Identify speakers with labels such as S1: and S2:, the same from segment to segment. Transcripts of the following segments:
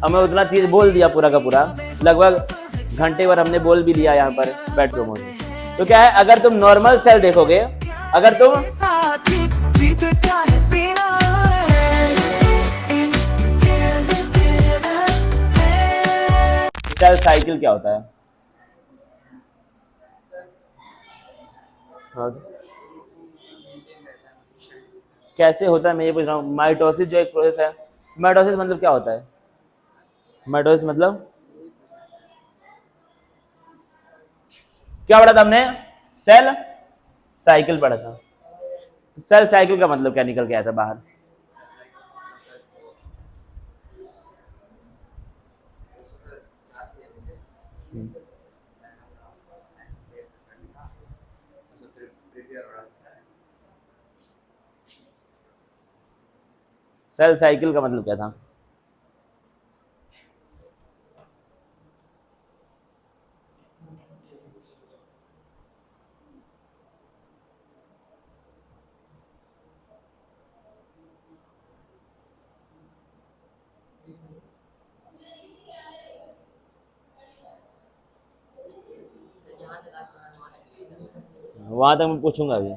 S1: हमें उतना चीज बोल दिया पूरा का पूरा, लगभग घंटे भर हमने बोल भी दिया यहाँ पर बैट प्रोमोट में। तो क्या है, अगर तुम नॉर्मल सेल देखोगे, अगर तुम सेल साइकिल क्या होता है? हाँ, कैसे होता है मैं ये पूछ रहा हूँ। माइटोसिस जो एक प्रोसेस है, माइटोसिस मतलब क्या होता है? माइटोसिस मतलब क्या पढ़ा था हमने? सेल साइकिल पढ़ा था। सेल साइकिल का मतलब क्या निकल के आया था बाहर? सेल साइकिल का मतलब क्या था? वहां तक मैं पूछूंगा अभी।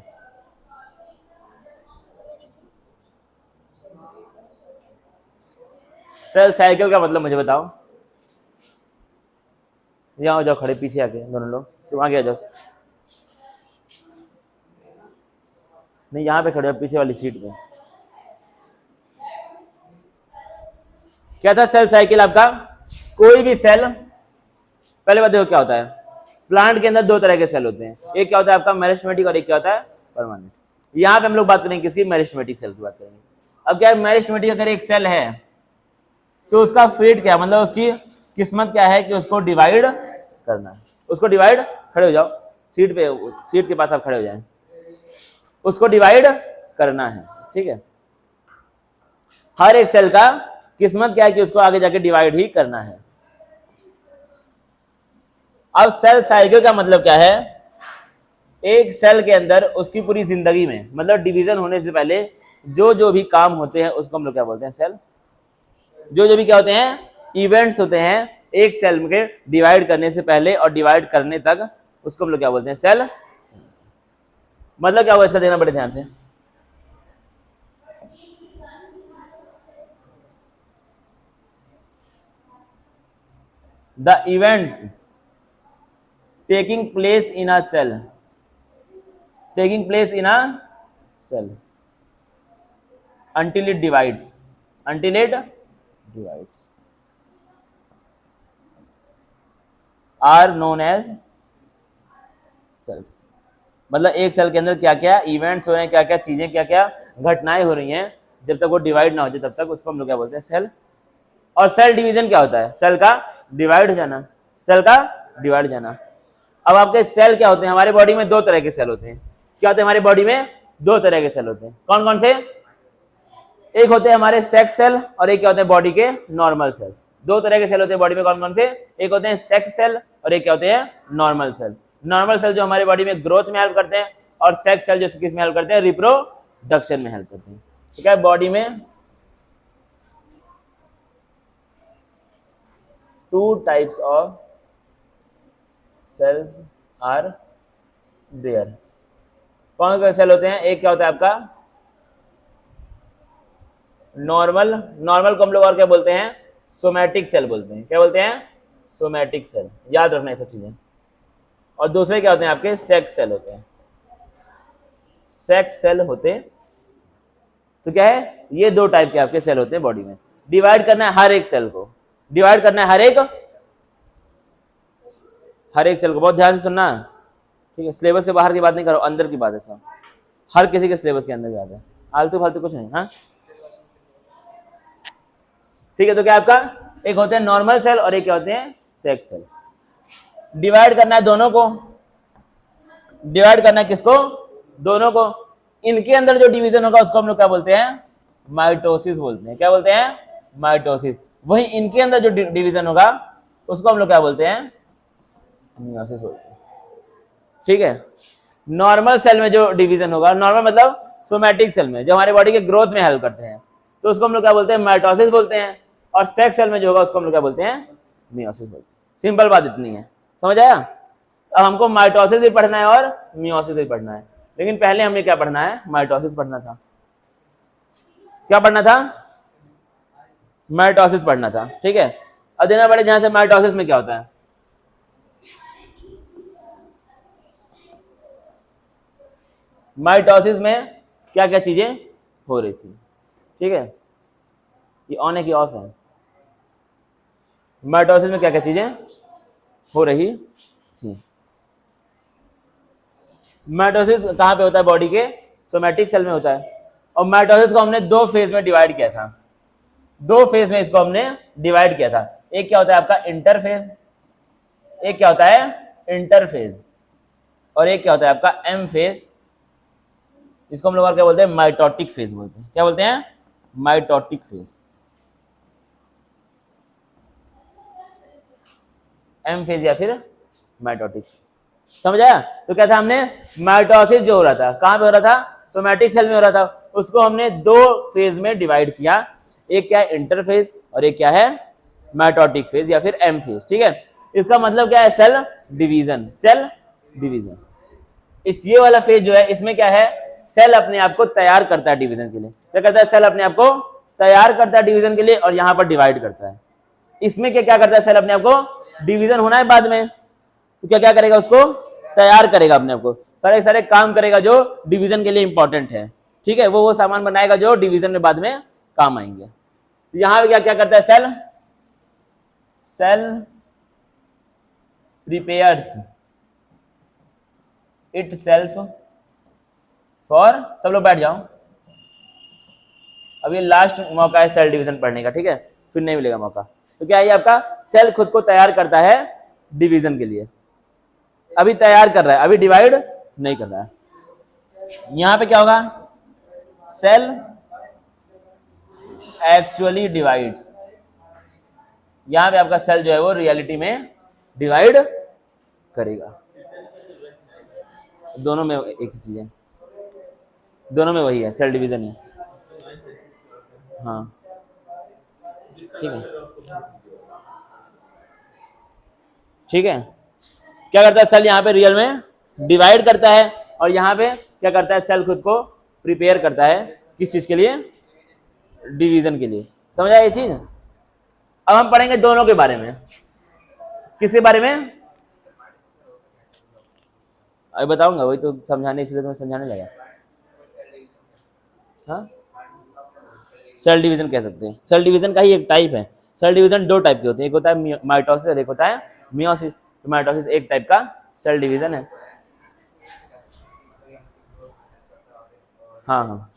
S1: सेल साइकिल का मतलब मुझे बताओ। यहाँ हो जाओ खड़े, पीछे आके दोनों लोग, तुम आगे आ जाओ। नहीं, यहाँ पे खड़े हो, पीछे वाली सीट पे। क्या था सेल साइकिल आपका? कोई भी सेल, पहले बात देखो क्या होता है। प्लांट के अंदर दो तरह के सेल होते हैं, एक क्या होता है आपका मेरिस्टेमेटिक और एक क्या होता है परमानेंट। यहाँ पे हम लोग बात करेंगे किसकी? मेरिस्टेमेटिक सेल की बात करेंगे। अब क्या है, मेरिस्टेमेटिक अगर एक सेल है तो उसका फेट क्या, मतलब उसकी किस्मत क्या है कि उसको डिवाइड करना है। उसको डिवाइड, खड़े हो जाओ सीट पे, सीट के पास आप खड़े हो जाएं। उसको डिवाइड करना है, ठीक है। हर एक सेल का किस्मत क्या है कि उसको आगे जाके डिवाइड ही करना है। अब सेल साइकिल का मतलब क्या है? एक सेल के अंदर उसकी पूरी जिंदगी में, मतलब डिवीजन होने से पहले जो भी काम होते हैं उसको हम लोग क्या बोलते हैं? सेल। जो भी क्या होते हैं? इवेंट्स होते हैं एक सेल के डिवाइड करने से पहले और डिवाइड करने तक, उसको हम लोग क्या बोलते हैं? सेल। मतलब क्या हुआ इसका देना बड़े ध्यान से। The events taking place in a cell, taking place in a cell until it divides, until it divides are known as cells। मतलब एक सेल के अंदर क्या क्या इवेंट्स हो रहे हैं, क्या क्या चीजें, क्या क्या घटनाएं हो रही हैं, जब तक वो डिवाइड ना हो जाए तब तक उसको हम लोग क्या बोलते हैं? सेल। और सेल डिवीजन क्या होता है? सेल का डिवाइड हो जाना, सेल का डिवाइड हो जाना। अब आपके सेल क्या होते हैं? हमारे बॉडी में दो तरह के सेल होते हैं। क्या होते हैं हमारे बॉडी में? दो तरह के सेल होते हैं। कौन कौन से? एक होते हैं हमारे सेक्स सेल और एक क्या होते हैं बॉडी के नॉर्मल सेल्स। दो तरह के सेल होते हैं बॉडी में, कौन कौन से? एक होते हैं सेक्स सेल और एक क्या होते हैं? Normal cell. नॉर्मल सेल जो हमारे बॉडी में ग्रोथ में हेल्प करते हैं, और सेक्स सेल जो किस में हेल्प करते हैं? रिप्रोडक्शन में हेल्प करते हैं। ठीक है, बॉडी में two types of cells are there. कौन से सेल होते हैं? एक क्या होता है आपका नॉर्मल। नॉर्मल को हम लोग और क्या बोलते हैं? सोमैटिक सेल बोलते हैं। क्या बोलते हैं? Somatic cell. याद रखना ये सब चीजें। और दूसरे क्या होते हैं आपके? सेक्स सेल होते हैं। सेक्स सेल होते तो क्या है, ये दो टाइप के आपके सेल होते हैं बॉडी में। डिवाइड करना है हर एक सेल को, डिवाइड करना है हर एक सेल को। बहुत ध्यान से सुनना, ठीक है। सिलेबस के बाहर की बात नहीं करो, अंदर की बात है सब। हर किसी के सिलेबस के अंदर की बात है, आलतू फालतू कुछ नहीं। हाँ, ठीक है। तो क्या आपका एक होते हैं नॉर्मल सेल और एक क्या होते हैं? Sex cell. डिवाइड करना है दोनों को। डिवाइड करना है किसको? दोनों को। इनके अंदर जो डिवीजन होगा उसको हम लोग क्या बोलते हैं? माइटोसिस बोलते हैं। क्या बोलते हैं? माइटोसिस। वही इनके अंदर जो डिवीजन होगा उसको हम लोग क्या बोलते हैं? मियोसिस बोलते हैं। ठीक है। नॉर्मल सेल में जो डिवीजन होगा, नॉर्मल मतलब सोमैटिक सेल में जो हमारे बॉडी के ग्रोथ में हेल्प करते हैं, तो उसको हम लोग क्या बोलते हैं? माइटोसिस बोलते हैं। और सेक्स सेल में जो होगा उसको हम लोग क्या बोलते हैं, मियोसिस बोलते हैं। सिंपल बात इतनी है, समझ आया। अब हमको माइटोसिस भी पढ़ना है और मियोसिस भी पढ़ना है, लेकिन पहले हमने क्या पढ़ना है, माइटोसिस पढ़ना था। क्या पढ़ना था, माइटोसिस पढ़ना था, ठीक है। अब देना पड़े जहां से माइटोसिस में क्या होता है, माइटोसिस में क्या क्या चीजें हो रही थी, ठीक है। ये ऑन है कि ऑफ है, माइटोसिस में क्या क्या चीजें हो रही थी। माइटोसिस कहाँ पे होता है, बॉडी के सोमैटिक सेल में होता है। और माइटोसिस को हमने दो फेज में डिवाइड किया था, दो फेज में इसको हमने डिवाइड किया था। एक क्या होता है आपका इंटरफेज, एक क्या होता है इंटरफेज, और एक क्या होता है आपका एम फेज। इसको हम लोग और क्या बोलते हैं, माइटोटिक फेज बोलते हैं। क्या बोलते हैं, माइटोटिक फेज। एम फेज या फिर माइटोटिक फेज, समझ आया। तो क्या था, हमने माइटोसिस जो हो रहा था कहां पे हो रहा था, सोमैटिक सेल में हो रहा था, उसको हमने दो फेज में डिवाइड किया। एक क्या है इंटरफेज और एक क्या है माइटोटिक फेज या फिर एम फेज, ठीक है। इसका मतलब क्या है, सेल डिवीजन, सेल डिवीजन। इस ये वाला फेज जो है इसमें क्या है, सेल अपने आप को तैयार करता है डिवीजन के लिए। क्या करता है, सेल अपने आप को तैयार करता है डिवीजन के लिए और यहां पर डिवाइड करता है। इसमें क्या क्या करता है, सेल अपने आप को, डिवीजन होना है बाद में, तो क्या क्या करेगा, उसको तैयार करेगा अपने आप को, सारे सारे काम करेगा जो डिवीजन के लिए इंपॉर्टेंट है, ठीक है। वो सामान बनाएगा जो डिवीजन में बाद में काम आएंगे। तो यहां पे क्या क्या करता है cell, cell prepares itself for, सब लोग बैठ जाओ, अभी लास्ट मौका है सेल डिवीजन पढ़ने का, ठीक है, फिर नहीं मिलेगा मौका। तो क्या है आपका, सेल खुद को तैयार करता है डिवीजन के लिए, अभी तैयार कर रहा है, अभी डिवाइड नहीं कर रहा है। यहां पे क्या होगा, सेल एक्चुअली डिवाइड्स, यहां पे आपका सेल जो है वो रियलिटी में डिवाइड करेगा। दोनों में एक ही चीज है, दोनों में वही है, सेल डिवीजन है, हाँ ठीक है, ठीक है। क्या करता है सेल, यहाँ पे रियल में डिवाइड करता है, और यहाँ पे क्या करता है, सेल खुद को प्रिपेयर करता है किस चीज के लिए, डिवीजन के लिए। समझ आया ये चीज। अब हम पढ़ेंगे दोनों के बारे में। किसके बारे में, अभी बताऊंगा, वही तो समझाने, इसलिए तो मैं समझाने लगा। हाँ, सेल डिवीजन कह सकते हैं, सेल डिवीजन का ही एक टाइप है। सेल डिवीजन दो टाइप के होते हैं, एक होता है माइटोसिस और एक होता है मियोसिस। तो माइटोसिस एक टाइप का सेल डिवीजन है। हाँ हाँ,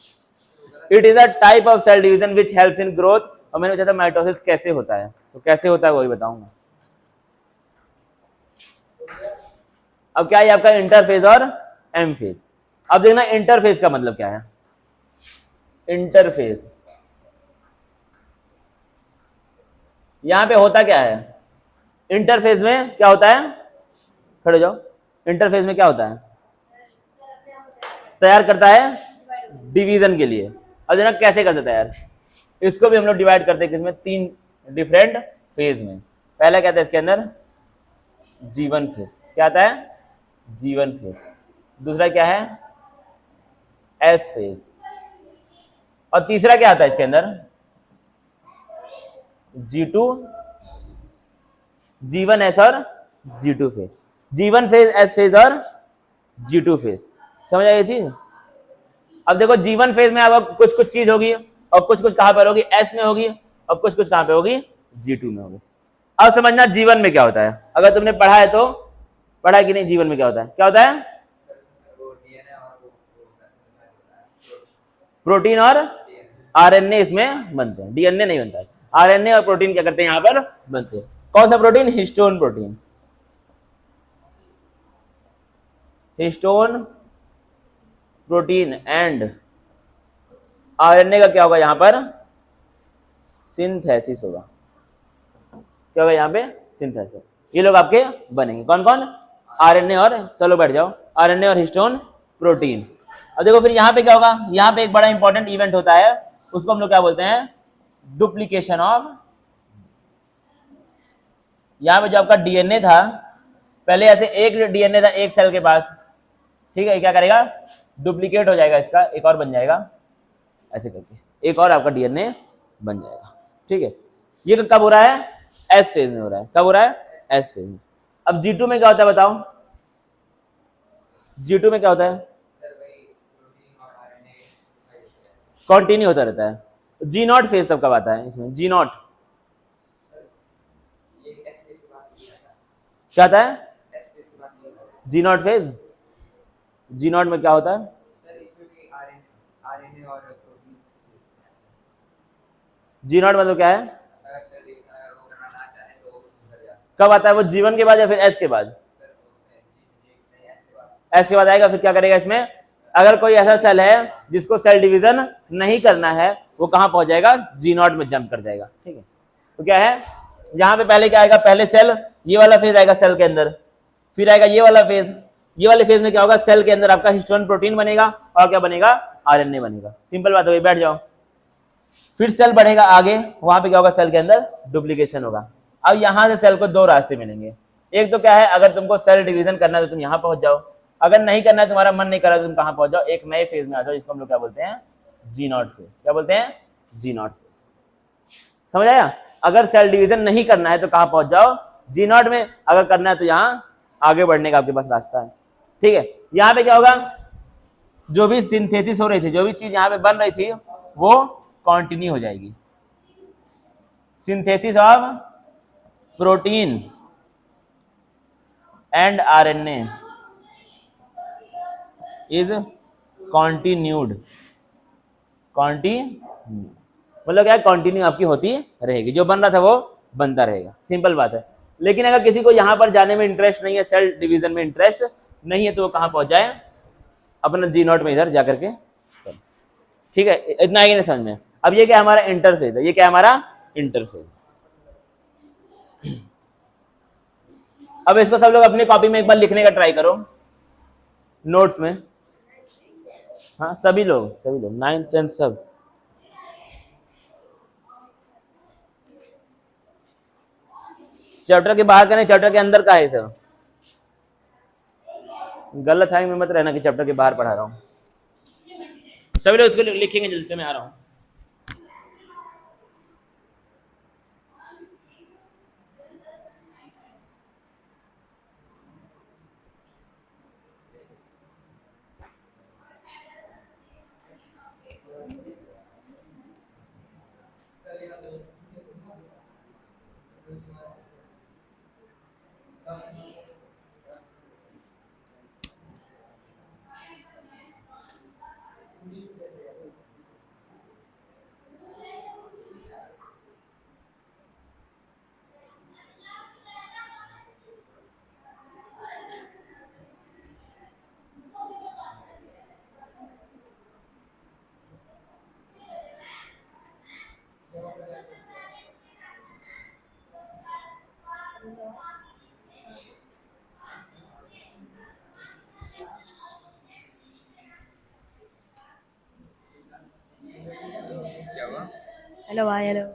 S1: it is a type of cell division which helps in growth. और मैंने पूछा था माइटोसिस कैसे होता है, तो कैसे होता है वही बताऊंगा। अब क्या है आपका इंटरफेज और एम फेज। अब देखना इंटरफेज का मतलब क्या है, इंटरफेज यहां पे होता क्या है, इंटरफेज में क्या होता है, खड़े जाओ, इंटरफेज में क्या होता है, तैयार करता है डिवीजन के लिए। अब देखना कैसे करता है तैयार, इसको भी हम लोग डिवाइड करते हैं किसमें, तीन डिफरेंट फेज में। पहला क्या था इसके अंदर, जीवन फेज, क्या आता है, जीवन फेज। दूसरा क्या है, एस फेज। और तीसरा क्या आता है इसके अंदर, G2, जीवन एस और G2 फेज। जीवन फेज, एस फेज और G2 फेज। समझ आई ये चीज। अब देखो जीवन फेज में अब कुछ कुछ चीज होगी और कुछ कुछ कहां पर होगी, एस में होगी, और कुछ कुछ कहां पे होगी, G2 में होगी। अब समझना जीवन में क्या होता है, अगर तुमने पढ़ा है तो पढ़ा है कि नहीं, जीवन में क्या होता है, क्या होता है, प्रोटीन और आरएनए इसमें बनते हैं, डीएनए नहीं बनता है। आरएनए और प्रोटीन क्या करते हैं, यहां पर बनते हैं। कौन सा protein, histone protein. Histone protein and RNA का क्या होगा, यहां पर सिंथेसिस होगा। क्या होगा यहां पे, सिंथेसिस। ये लोग आपके बनेंगे, कौन कौन, आरएनए और, चलो बैठ जाओ, आरएनए और हिस्टोन प्रोटीन। अब देखो फिर यहाँ पे क्या होगा, यहाँ पे एक बड़ा इंपॉर्टेंट इवेंट होता है, उसको हम लोग क्या बोलते हैं, डुप्लीकेशन ऑफ यहाँ पे जो आपका डीएनए था, पहले ऐसे एक डीएनए था एक सेल के पास, ठीक है, क्या करेगा, डुप्लीकेट हो जाएगा, इसका एक और बन जाएगा, ऐसे करके एक और आपका डीएनए बन जाएगा, ठीक है। ये कब हो रहा है, एस फेज में हो रहा है। कब हो रहा है, एस फेज में। अब G2 में क्या होता है बताओ, G2 में क्या होता है, कंटिन्यू होता रहता है। G0 फेज तब कब आता है इसमें, G0 क्या आता है, G0 फेज, G0 में क्या होता है, G0 मतलब क्या है, कब आता है वो, G1 के बाद या फिर S के बाद, एस के बाद आएगा। फिर क्या करेगा इसमें, अगर कोई ऐसा सेल है जिसको सेल डिवीजन नहीं करना है, वो कहां पहुंच जाएगा, G0 में जंप कर जाएगा, ठीक है। तो क्या है, यहां पे पहले क्या आएगा, पहले सेल, ये वाला फेज आएगा सेल के अंदर, फिर आएगा ये वाला फेज, ये वाले फेज में क्या होगा, सेल के अंदर आपका हिस्टोन प्रोटीन बनेगा और क्या बनेगा, आरएनए बनेगा। सिंपल बात हो गई, बैठ जाओ। फिर सेल बढ़ेगा आगे, वहां पे क्या होगा, सेल के अंदर डुप्लीकेशन होगा। अब यहां से सेल को दो रास्ते मिलेंगे, एक तो क्या है, अगर तुमको सेल डिवीजन करना है तो तुम यहां पहुंच जाओ, अगर नहीं करना है, तुम्हारा मन नहीं कर रहा तो तुम कहां पहुंच जाओ, एक नए फेज में आ जाओ, जिसको हम लोग क्या बोलते हैं, G0 फेज। क्या बोलते हैं, G0 फेज। समझ आया, अगर सेल डिवीजन नहीं करना है तो कहां पहुंच जाओ, G0 में, अगर करना है तो यहां आगे बढ़ने का आपके पास रास्ता है, ठीक है। यहां पे क्या होगा, जो भी सिंथेसिस हो रही थी, जो भी चीज यहां पे बन रही थी, वो कंटिन्यू हो जाएगी। Synthesis of protein and RNA is continued, मतलब क्या, कंटिन्यू आपकी होती रहेगी, जो बन रहा था वो बनता रहेगा, सिंपल बात है। लेकिन अगर किसी को यहां पर जाने में इंटरेस्ट नहीं है, सेल डिवीजन में इंटरेस्ट नहीं है, तो वो कहां पहुंच जाए, अपना G0 में इधर जाकर के, ठीक है। इतना आएगा नहीं समझ में। अब ये क्या हमारा इंटरफेज है, ये क्या हमारा इंटरफेज। अब इसको सब लोग अपनी कॉपी में एक बार लिखने का ट्राई करो, नोट्स में, हाँ सभी लोग 9th 10th सब। चैप्टर के बाहर का नहीं, चैप्टर के अंदर का है सब। गलत है में मत रहना कि चैप्टर के बाहर पढ़ा रहा हूँ। सभी लोग इसको लिखेंगे, जल्दी से मैं आ रहा हूँ।
S2: हेलो भाई, हेलो।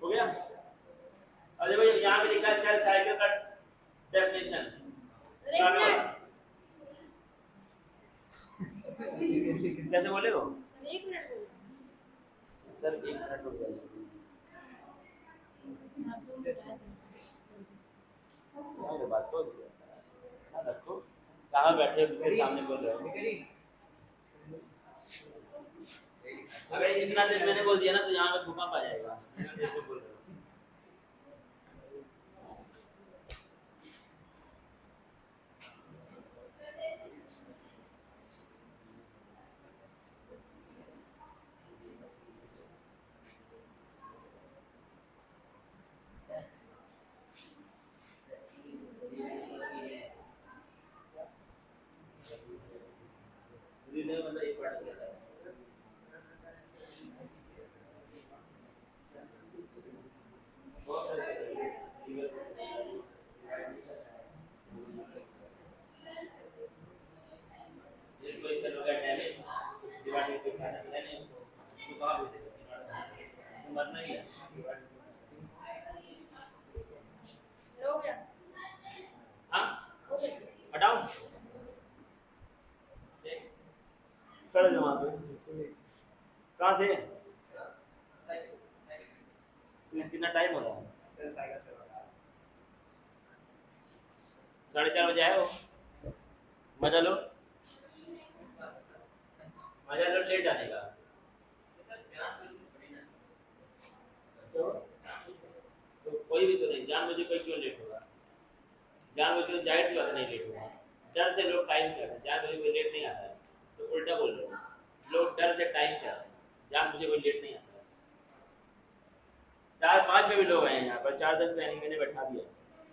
S1: हो गया। अब देखो यहाँ पे लिखा है सेल साइकिल का डेफिनेशन, कैसे बोले हो, सर 1 मिनट रुक जाइए। बात तो रखो, कहाँ बैठे हो, फिर सामने बोल रहे हो। अगर इतना देर मैंने बोल दिया ना तो यहाँ पे भूकंप आ जाएगा। बोल रहे हो। मतलब एक बार मरना ही है।
S2: हो गया
S1: हाँ हटाओ, खड़े हो वहाँ पे। कहाँ थे? कितना टाइम हो रहा है? 4:30 बजे आए हो। मजा लो, मजा लो लेट आने का। तो कोई भी तो नहीं, जानबूझ कोई क्यों लेट होगा? जानबूझ के जाहिर सी बात नहीं लेट होगा। डर से लोग टाइम से आते हैं, जानबूझ कोई लेट नहीं आता है। तो उल्टा बोल रहे हो, लोग डर से टाइम से आते हैं, जानबूझ कोई लेट नहीं आता है। 4:05 पे भी लोग आए हैं यहाँ पर, 4:10 पे मैंने बैठा दिया।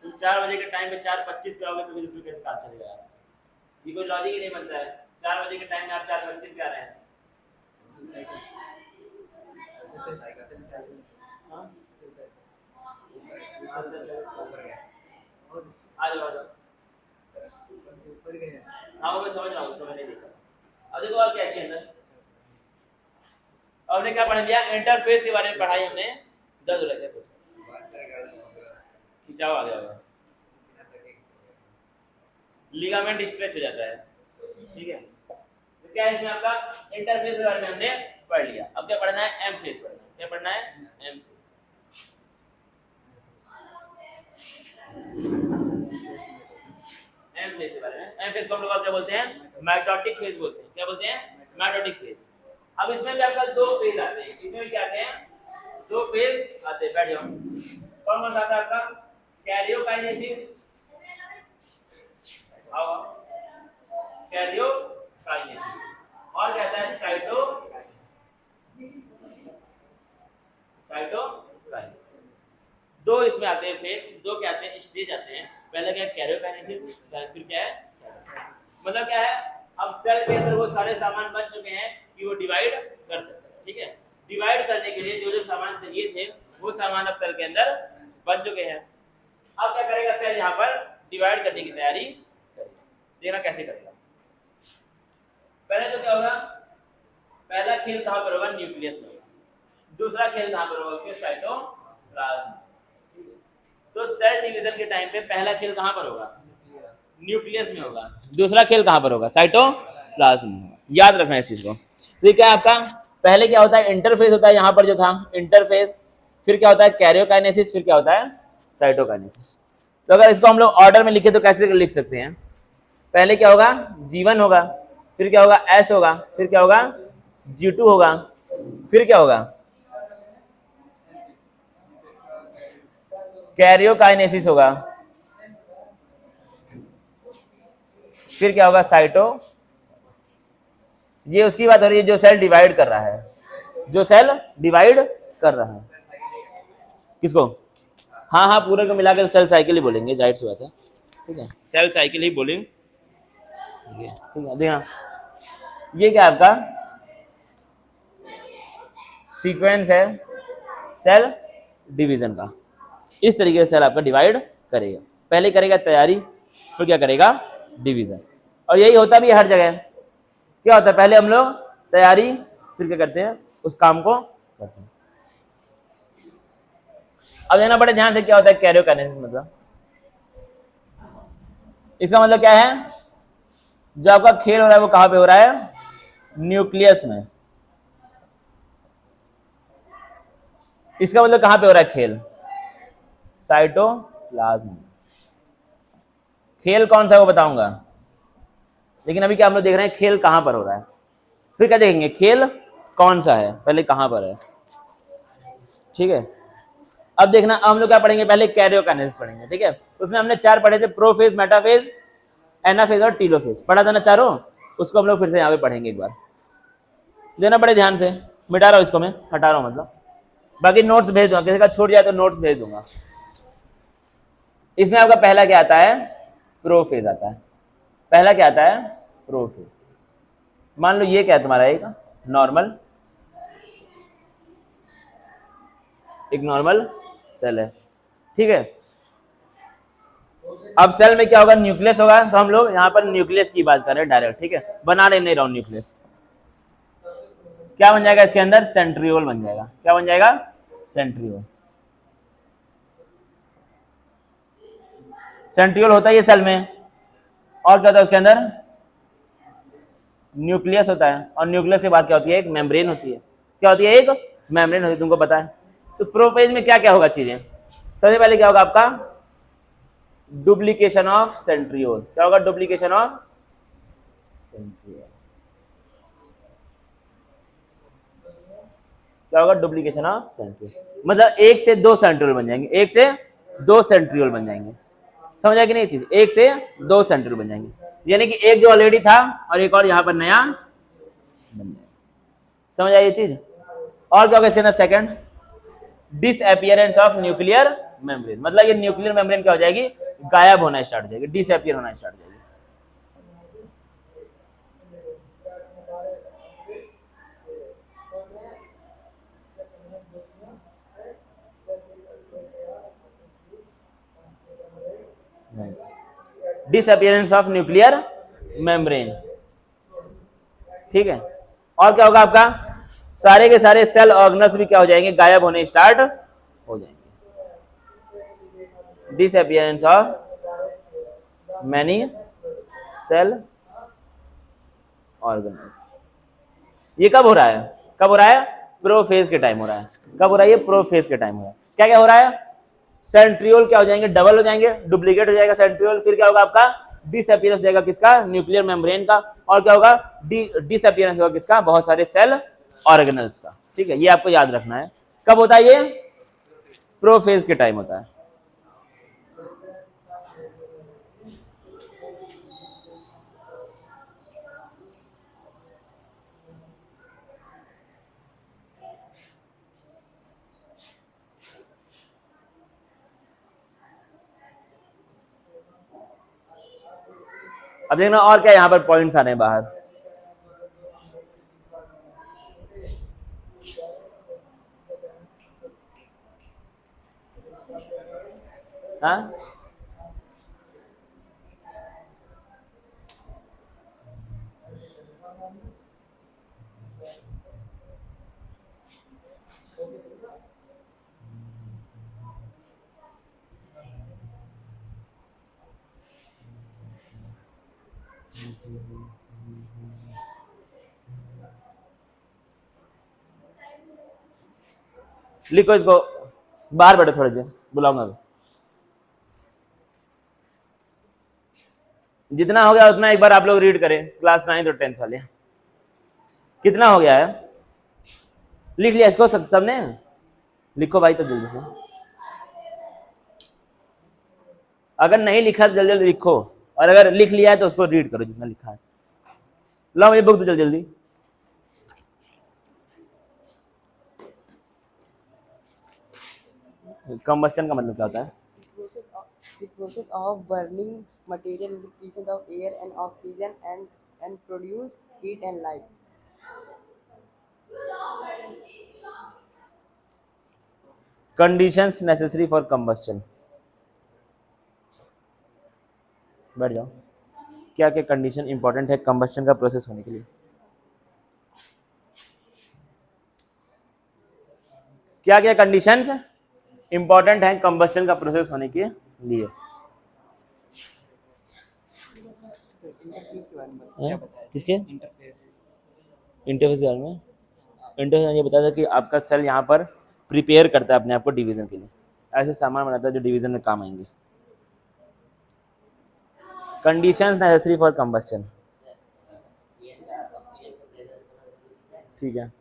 S1: तुम 4 बजे के टाइम पे 4:25 पे आओगे तो फिर उसमें कैसे काम चलेगा यार? ये कोई लॉजिक ही नहीं बनता है। 4 बजे के टाइम में आप 4:25 पे आ रहे हैं। हाँ? आ जाओ, आ जाओ। हाँ वो मैं समझ रहा हूँ, उसको मैंने देखा। अब देखो आप क्या है अंदर, हमने क्या पढ़ लिया? इंटरफेस के बारे में पढ़ाई हमने। दर्द हो रहा है कुछ, खिंचाव आ गया होगा, लिगामेंट स्ट्रेच हो जाता है, ठीक है। तो क्या है इसमें आपका इंटरफेस के बारे में हमने पढ़ लिया। अब क्या पढ़ना है? एम फेस पढ़ना है। क्या पढ़ना है? M face. एम फेस के बारे में, एम फेस को हम लोग क्या बोलते हैं? माइटोटिक फेज बोलते हैं। क्या बोलते हैं? Mitotic phase. अब इसमें भी आपका 2 फेज आते हैं। इसमें भी क्या आते हैं? 2 फेज आते हैं। बैठ जाओ। कौन कौन सा आता है आपका? कैरियोकाइनेसिस, आओ, कैरियोकाइनेसिस, और क्या आता है? साइटोकाइनेसिस। 2 इसमें आते हैं फेज, 2 क्या आते हैं? स्टेज आते हैं। पहले क्या है? कैरियोकाइनेसिस, फिर क्या है? मतलब क्या है? अब सेल के अंदर वो सारे सामान बन चुके हैं कि वो डिवाइड कर सकते हैं, ठीक है। डिवाइड करने के लिए जो जो सामान चाहिए थे वो सामान अब सेल के अंदर बन चुके हैं। अब क्या करेगा सेल? यहाँ पर डिवाइड करने की तैयारी करेगा। देखना कैसे करेगा। पहले तो क्या होगा? पहला खेल कहाँ पर होगा? न्यूक्लियस में होगा। दूसरा खेल कहाँ पर होगा? साइटोप्लाज्म। तो सेल डिवीजन के टाइम पे पहला खेल कहाँ पर होगा? न्यूक्लियस में होगा। दूसरा खेल कहाँ पर होगा? साइटोप्लाज्म में होगा। याद रखना इस चीज को। तो ये क्या है आपका? पहले क्या होता है? इंटरफेस होता है, यहाँ पर जो था इंटरफेस। फिर क्या होता है? कैरियोकाइनेसिस। फिर क्या होता है? साइटोकाइनेसिस। तो अगर इसको हम लोग ऑर्डर में लिखे तो कैसे लिख सकते हैं? पहले क्या होगा? G1 होगा, फिर क्या होगा? S होगा, फिर क्या होगा? G2 होगा, फिर क्या होगा? कैरियोकाइनेसिस होगा, फिर क्या होगा? साइटो। ये उसकी बात हो रही है जो सेल डिवाइड कर रहा है, जो सेल डिवाइड कर रहा है। किसको? हाँ हाँ, पूरे को मिला के सेल साइकिल ही बोलेंगे, जाहिर सी बात है, ठीक है। सेल साइकिल ही बोलेंगे, ठीक है। देखना ये क्या आपका सीक्वेंस है सेल डिवीजन का। इस तरीके से सेल आपका डिवाइड करेगा। पहले करेगा तैयारी, फिर क्या करेगा? डिवीजन। और यही होता भी हर जगह। क्या होता है? पहले हम लोग तैयारी, फिर क्या करते हैं? उस काम को करते हैं। अब देखना बड़े ध्यान से क्या होता है कैरियोकाइनेसिस मतलब। इसका मतलब क्या है? जो आपका खेल हो रहा है वो कहां पे हो रहा है? न्यूक्लियस में। इसका मतलब कहां पे हो रहा है खेल? साइटोप्लाज्म। खेल कौन सा है वो बताऊंगा, लेकिन अभी क्या हम लोग देख रहे हैं खेल कहां पर हो रहा है, फिर क्या देखेंगे खेल कौन सा है, पहले कहां पर है। ठीक है, अब देखना हम लोग क्या पढ़ेंगे, पहले कैरियोकाइनेसिस पढ़ेंगे। ठीक है, उसमें हमने 4 पढ़े थे, प्रोफेज, मेटाफेज, एनाफेज और टीलोफेज पढ़ा था ना चारों, उसको हम लोग फिर से यहाँ पे पढ़ेंगे एक बार, देना पड़े ध्यान से। मिटा रहा हूँ इसको, मैं हटा रहा हूँ मतलब, बाकी नोट्स भेज दूंगा, किसी का छूट जाए तो नोट्स भेज दूंगा। इसमें आपका पहला क्या आता है, प्रोफेज आता है। पहला क्या आता है, प्रोफेज। मान लो ये क्या है तुम्हारा, एक नॉर्मल सेल है। ठीक है, अब सेल में क्या होगा, न्यूक्लियस होगा, तो हम लोग यहाँ पर न्यूक्लियस की बात कर रहे हैं डायरेक्ट। ठीक है, बना नहीं रहा हूं न्यूक्लियस। क्या बन जाएगा इसके अंदर, सेंट्रियोल बन जाएगा। क्या बन जाएगा, सेंट्रियोल। सेंट्रियोल होता है ये सेल में, और क्या होता है उसके अंदर, न्यूक्लियस होता है, और न्यूक्लियस के बाद क्या होती है, एक मेम्ब्रेन होती है। क्या होती है, एक मेम्ब्रेन होती है, तुमको पता है। तो प्रोफेज में क्या क्या होगा चीजें, सबसे पहले क्या होगा आपका, डुप्लीकेशन ऑफ सेंट्रियोल। क्या होगा, डुप्लीकेशन ऑफ सेंट्रियोल। क्या होगा, डुप्लीकेशन ऑफ सेंट्रियोल, मतलब 1 से 2 सेंट्रियोल बन जाएंगे, 1 से 2 सेंट्रियोल बन जाएंगे। समझ आया कि नहीं चीज, 1 से 2 सेंट्रियोल बन जाएंगे, यानी कि एक जो ऑलरेडी था और एक और यहाँ पर नया बन जाएगा। समझ आई ये चीज। और क्या होगा इसके अंदर, second, disappearance of nuclear membrane, मतलब ये न्यूक्लियर मेम्ब्रेन क्या हो जाएगी, गायब होना स्टार्ट हो जाएगी, डिसअपियर होना स्टार्ट हो जाएगी। Disappearance of nuclear membrane. ठीक है, और क्या होगा आपका, सारे के सारे सेल ऑर्गेनल्स भी क्या हो जाएंगे, गायब होने स्टार्ट हो जाएंगे। Disappearance of many cell organelles. ये कब हो रहा है, कब हो रहा है, प्रोफेज के टाइम हो रहा है। कब हो रहा है, ये प्रोफेज के टाइम हो रहा है। क्या क्या हो रहा है, सेंट्रियोल क्या हो जाएंगे, डबल हो जाएंगे, डुप्लीकेट हो जाएगा सेंट्रियोल। फिर क्या होगा आपका, डिसअपियरेंस हो जाएगा किसका, न्यूक्लियर मेम्ब्रेन का। और क्या होगा, डिसअपियरेंस होगा किसका, बहुत सारे सेल ऑर्गेनल्स का। ठीक है, ये आपको याद रखना है। कब होता है ये, प्रोफेज के टाइम होता है। अब देखना और क्या यहाँ पर पॉइंट्स आ रहे हैं बाहर। हाँ, लिखो इसको, बाहर बैठो थोड़ी देर, बुलाऊंगा अभी। जितना हो गया उतना एक बार आप लोग रीड करें, क्लास 9 और 10 वाले। कितना हो गया है, लिख लिया इसको सबने, लिखो भाई तो जल्दी से। अगर नहीं लिखा तो जल्दी जल्दी लिखो, और अगर लिख लिया है तो उसको रीड करो जितना लिखा है। लो ये बुक दो जल्दी जल्दी। कंबस्टन का मतलब क्या होता है,
S3: The process of burning material in the presence of air and oxygen and produce heat and light.
S1: Conditions necessary for combustion. बैठ जाओ। क्या क्या कंडीशन इंपॉर्टेंट है कंबस्टन का प्रोसेस होने के लिए, क्या क्या कंडीशंस इंपॉर्टेंट है कंबस्टन का प्रोसेस होने के लिए।
S3: इंटरफेस के बारे में क्या बताया?
S1: किसके
S3: इंटरफेस
S1: इंटरफेस के बारे में, इंटरफेस ये बताया था कि आपका सेल यहाँ पर प्रिपेयर करता है अपने आप को डिवीजन के लिए, ऐसे सामान बनाता है जो डिवीजन में काम आएंगे। Conditions necessary for combustion. ठीक है,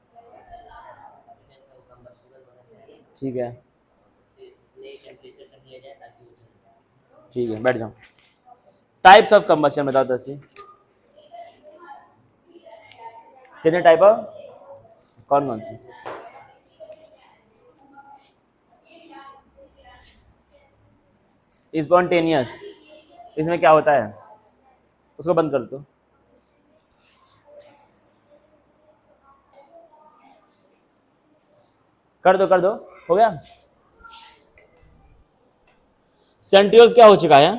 S1: ठीक है, ठीक है, बैठ जाओ। टाइप्स ऑफ कंबस्शन बताओ दसी, कितने टाइप ऑफ, कौन कौन सी? स्पॉन्टेनियस, इसमें क्या होता है? उसको बंद कर दो। कर दो, कर दो, हो गया। सेंट्रियोल्स क्या हो चुका है?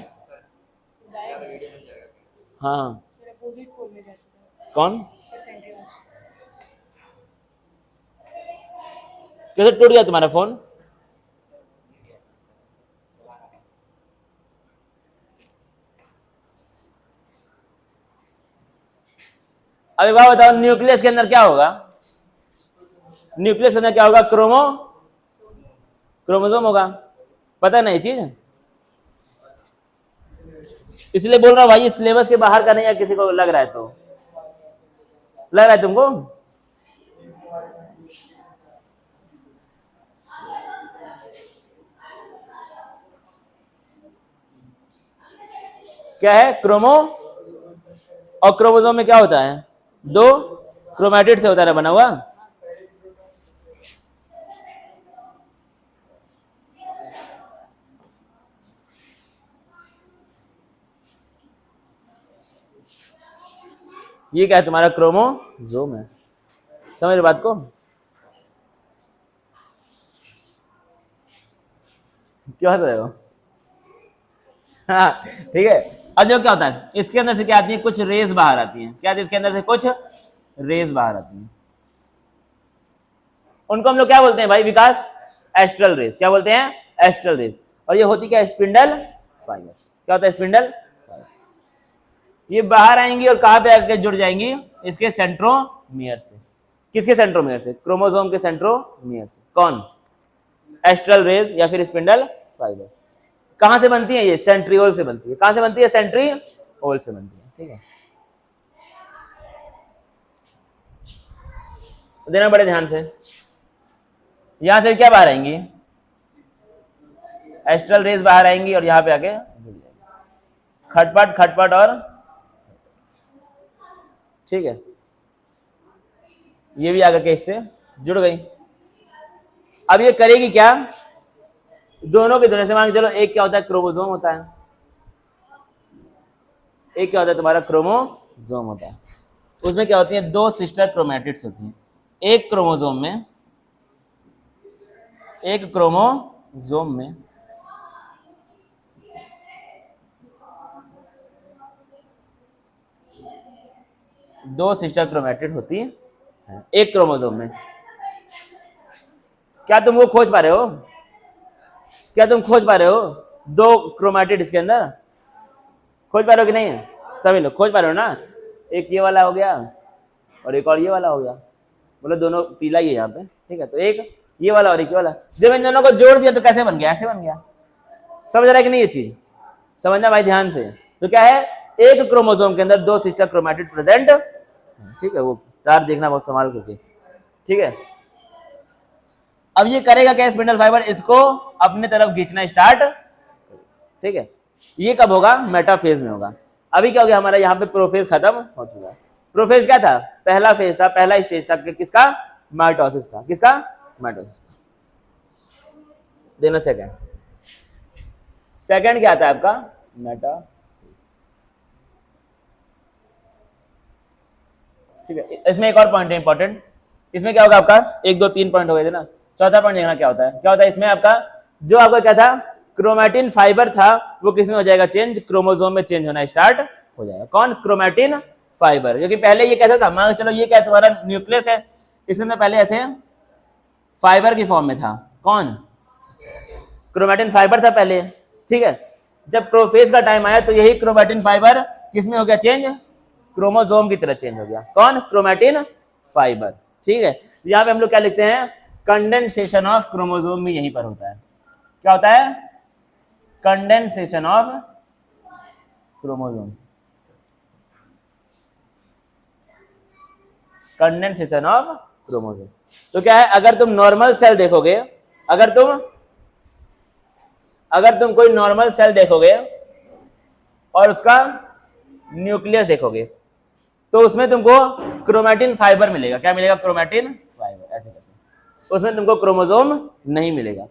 S1: हाँ,
S2: सर अपोजिट पोल में जा चुका है
S1: कौन?
S2: Sir centrioles.
S1: कैसे टूट गया तुम्हारा फोन? अभी बात बताओ, न्यूक्लियस के अंदर क्या होगा? न्यूक्लियस के अंदर क्या होगा? क्रोमोसोम होगा। पता है ना ये चीज? इसलिए बोल रहा हूं भाई, सिलेबस के बाहर का नहीं है। किसी को लग रहा है तो लग रहा है तुमको? क्या है? और क्रोमोसोम में क्या होता है? दो क्रोमैटिड से होता है बना हुआ। ये क्या है? तुम्हारा क्रोमोसोम है। समझ रहे बात को? क्यों हंस रहे हो? हाँ, ठीक है। अब जो क्या होता है, इसके अंदर से क्या आती है? कुछ रेस बाहर आती हैं। क्या आती है इसके अंदर से? कुछ रेस बाहर आती हैं। उनको हम लोग क्या बोलते हैं भाई विकास? Astral race. क्या बोलते हैं? Astral rays. और ये होती क्या है? Spindle fibre. क्या होता है? Spindle fibre. ये बाहर आएंगी और कहां पे आके जुड़ जाएंगी? इसके सेंट्रोमियर से। किसके सेंट्रोमियर से? क्रोमोसोम के सेंट्रोमियर से। कौन? एस्ट्रल रेस या फिर स्पिंडल फाइबर। कहां से बनती है? ये सेंट्रियोल से बनती है। कहां से बनती है? सेंट्रियोल से बनती है। ठीक है, देना बड़े ध्यान से। यहां से क्या बाहर आएंगी? एस्ट्रल रेस बाहर आएंगी और यहां पे आके जुड़ जाएंगी। खटपट खटपट और ठीक है, ये भी आकर के इससे जुड़ गई। अब ये करेगी क्या? दोनों के दोनों से मान के चलो, एक क्या होता है? क्रोमोसोम होता है। एक क्या होता है? तुम्हारा क्रोमोसोम होता है। उसमें क्या होती है? दो सिस्टर क्रोमैटिड्स होती हैं। एक क्रोमोसोम में दो सिस्टर क्रोमैटिड होती है एक क्रोमोसोम में। क्या तुम वो खोज पा रहे हो? क्या तुम खोज पा रहे हो? दो क्रोमैटिड इसके अंदर खोज पा रहे हो कि नहीं? सभी लोग खोज पा रहे हो ना? एक ये वाला हो गया और एक और ये वाला हो गया। बोलो दोनों पीला ही है यहाँ पे। ठीक है, तो एक ये वाला और एक ये वाला। जब इन दोनों को जोड़ दिया तो कैसे बन गया? ऐसे बन गया। समझ रहा है कि नहीं? ये चीज समझना भाई ध्यान से। तो क्या है? एक क्रोमोसोम के अंदर दो सिस्टर क्रोमैटिड प्रेजेंट। ठीक है, वो तार देखना बहुत संभाल करके। ठीक है, अब ये करेगा क्या? स्पिंडल फाइबर इसको अपने तरफ खींचना स्टार्ट। ठीक है, ये कब होगा? मेटाफेज में होगा। अभी क्या हो गया? हमारा यहाँ पे प्रोफेज खत्म हो चुका है। प्रोफेज क्या था? पहला फेज था, पहला स्टेज था किसका? माइटोसिस का। किसका? माइटोसिस का। देना सेकंड। सेकंड क्या आता है आपका? मेटा। ठीक है, इसमें एक और पॉइंट है इंपॉर्टेंट। इसमें क्या होगा आपका? 1 2 3 पॉइंट हो गए थे ना। चौथा पॉइंट देखना क्या होता है। क्या होता है इसमें आपका? जो आपका क्या था? क्रोमैटिन फाइबर था, वो किसमें हो जाएगा? चेंज। क्रोमोसोम में चेंज होना स्टार्ट हो जाएगा। कौन? Chromatin fibre. क्योंकि पहले ये कैसा था? मान चलो ये क्या है? तुम्हारा न्यूक्लियस है, इसके अंदर पहले ऐसे फाइबर की फॉर्म में था। कौन? क्रोमैटिन फाइबर था पहले। ठीक है, जब प्रोफेज का टाइम आया तो यही क्रोमैटिन फाइबर किसमें हो गया? चेंज। क्रोमोसोम की तरह चेंज हो गया। कौन? Chromatin fibre. ठीक है, यहाँ पे हम लोग क्या लिखते हैं? कंडेंसेशन ऑफ क्रोमोसोम भी यहीं पर होता है। क्या होता है? Condensation of chromosome, condensation of chromosome. तो क्या है, अगर तुम नॉर्मल सेल देखोगे, अगर तुम कोई नॉर्मल सेल देखोगे और उसका न्यूक्लियस देखोगे तो उसमें तुमको क्रोमैटिन फाइबर मिलेगा। क्या मिलेगा? Chromatin fibre. ऐसे करते उसमें तुमको क्रोमोसोम नहीं मिलेगा।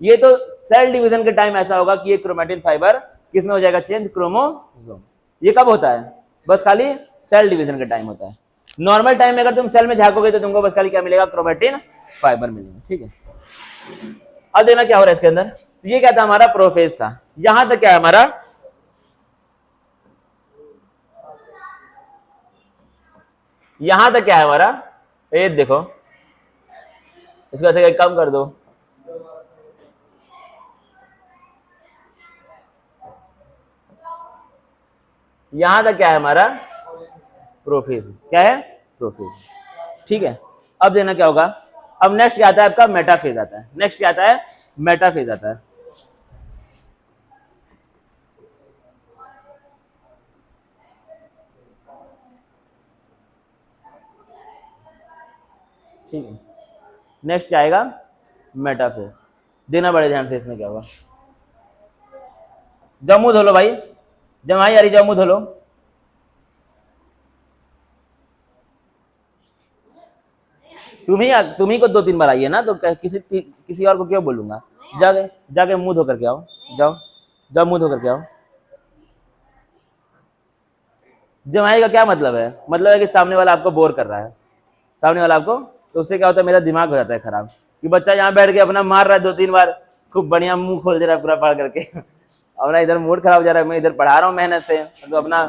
S1: ये तो सेल डिवीजन के टाइम ऐसा होगा कि ये क्रोमैटिन फाइबर किसमें हो जाएगा चेंज? क्रोमोसोम। ये कब होता है? बस खाली सेल डिवीजन के टाइम होता है। नॉर्मल टाइम में अगर तुम सेल में झांकोगे तो तुमको बस खाली क्या मिलेगा? क्रोमैटिन फाइबर मिलेगा। ठीक है, अब देखना क्या हो रहा है इसके अंदर। तो ये क्या था? हमारा प्रोफेज था। यहां तक क्या है हमारा? यहां तक क्या है हमारा? ये देखो, इसको ऐसे कम कर दो। यहां तक क्या है हमारा? प्रोफेज। क्या है? प्रोफेज। ठीक है, अब देखना क्या होगा। अब नेक्स्ट क्या आता है आपका? मेटाफेज आता है। नेक्स्ट क्या आता है? मेटाफेज आता है। ठीक है, नेक्स्ट क्या आएगा? मेटाफेज। देना बड़े ध्यान से, इसमें क्या होगा। जम्मू धोलो भाई, जमाई यारी जम्मू धोलो। तुम्ही को 2-3 बार आई है ना, तो किसी और को क्यों बोलूंगा? जाके मुंह धो करके आओ। जाओ मुंह धो करके आओ। जमाई का क्या मतलब है? मतलब है कि सामने वाला आपको बोर कर रहा है, सामने वाला आपको, तो उससे क्या होता है? मेरा दिमाग हो जाता है खराब कि बच्चा यहाँ बैठ के अपना मार रहा है 2-3 बार, खूब बढ़िया मुंह खोल दे रहा है पूरा पढ़ करके अपना इधर मूड खराब हो जा रहा है। मैं इधर पढ़ा रहा हूँ मेहनत से, तो अपना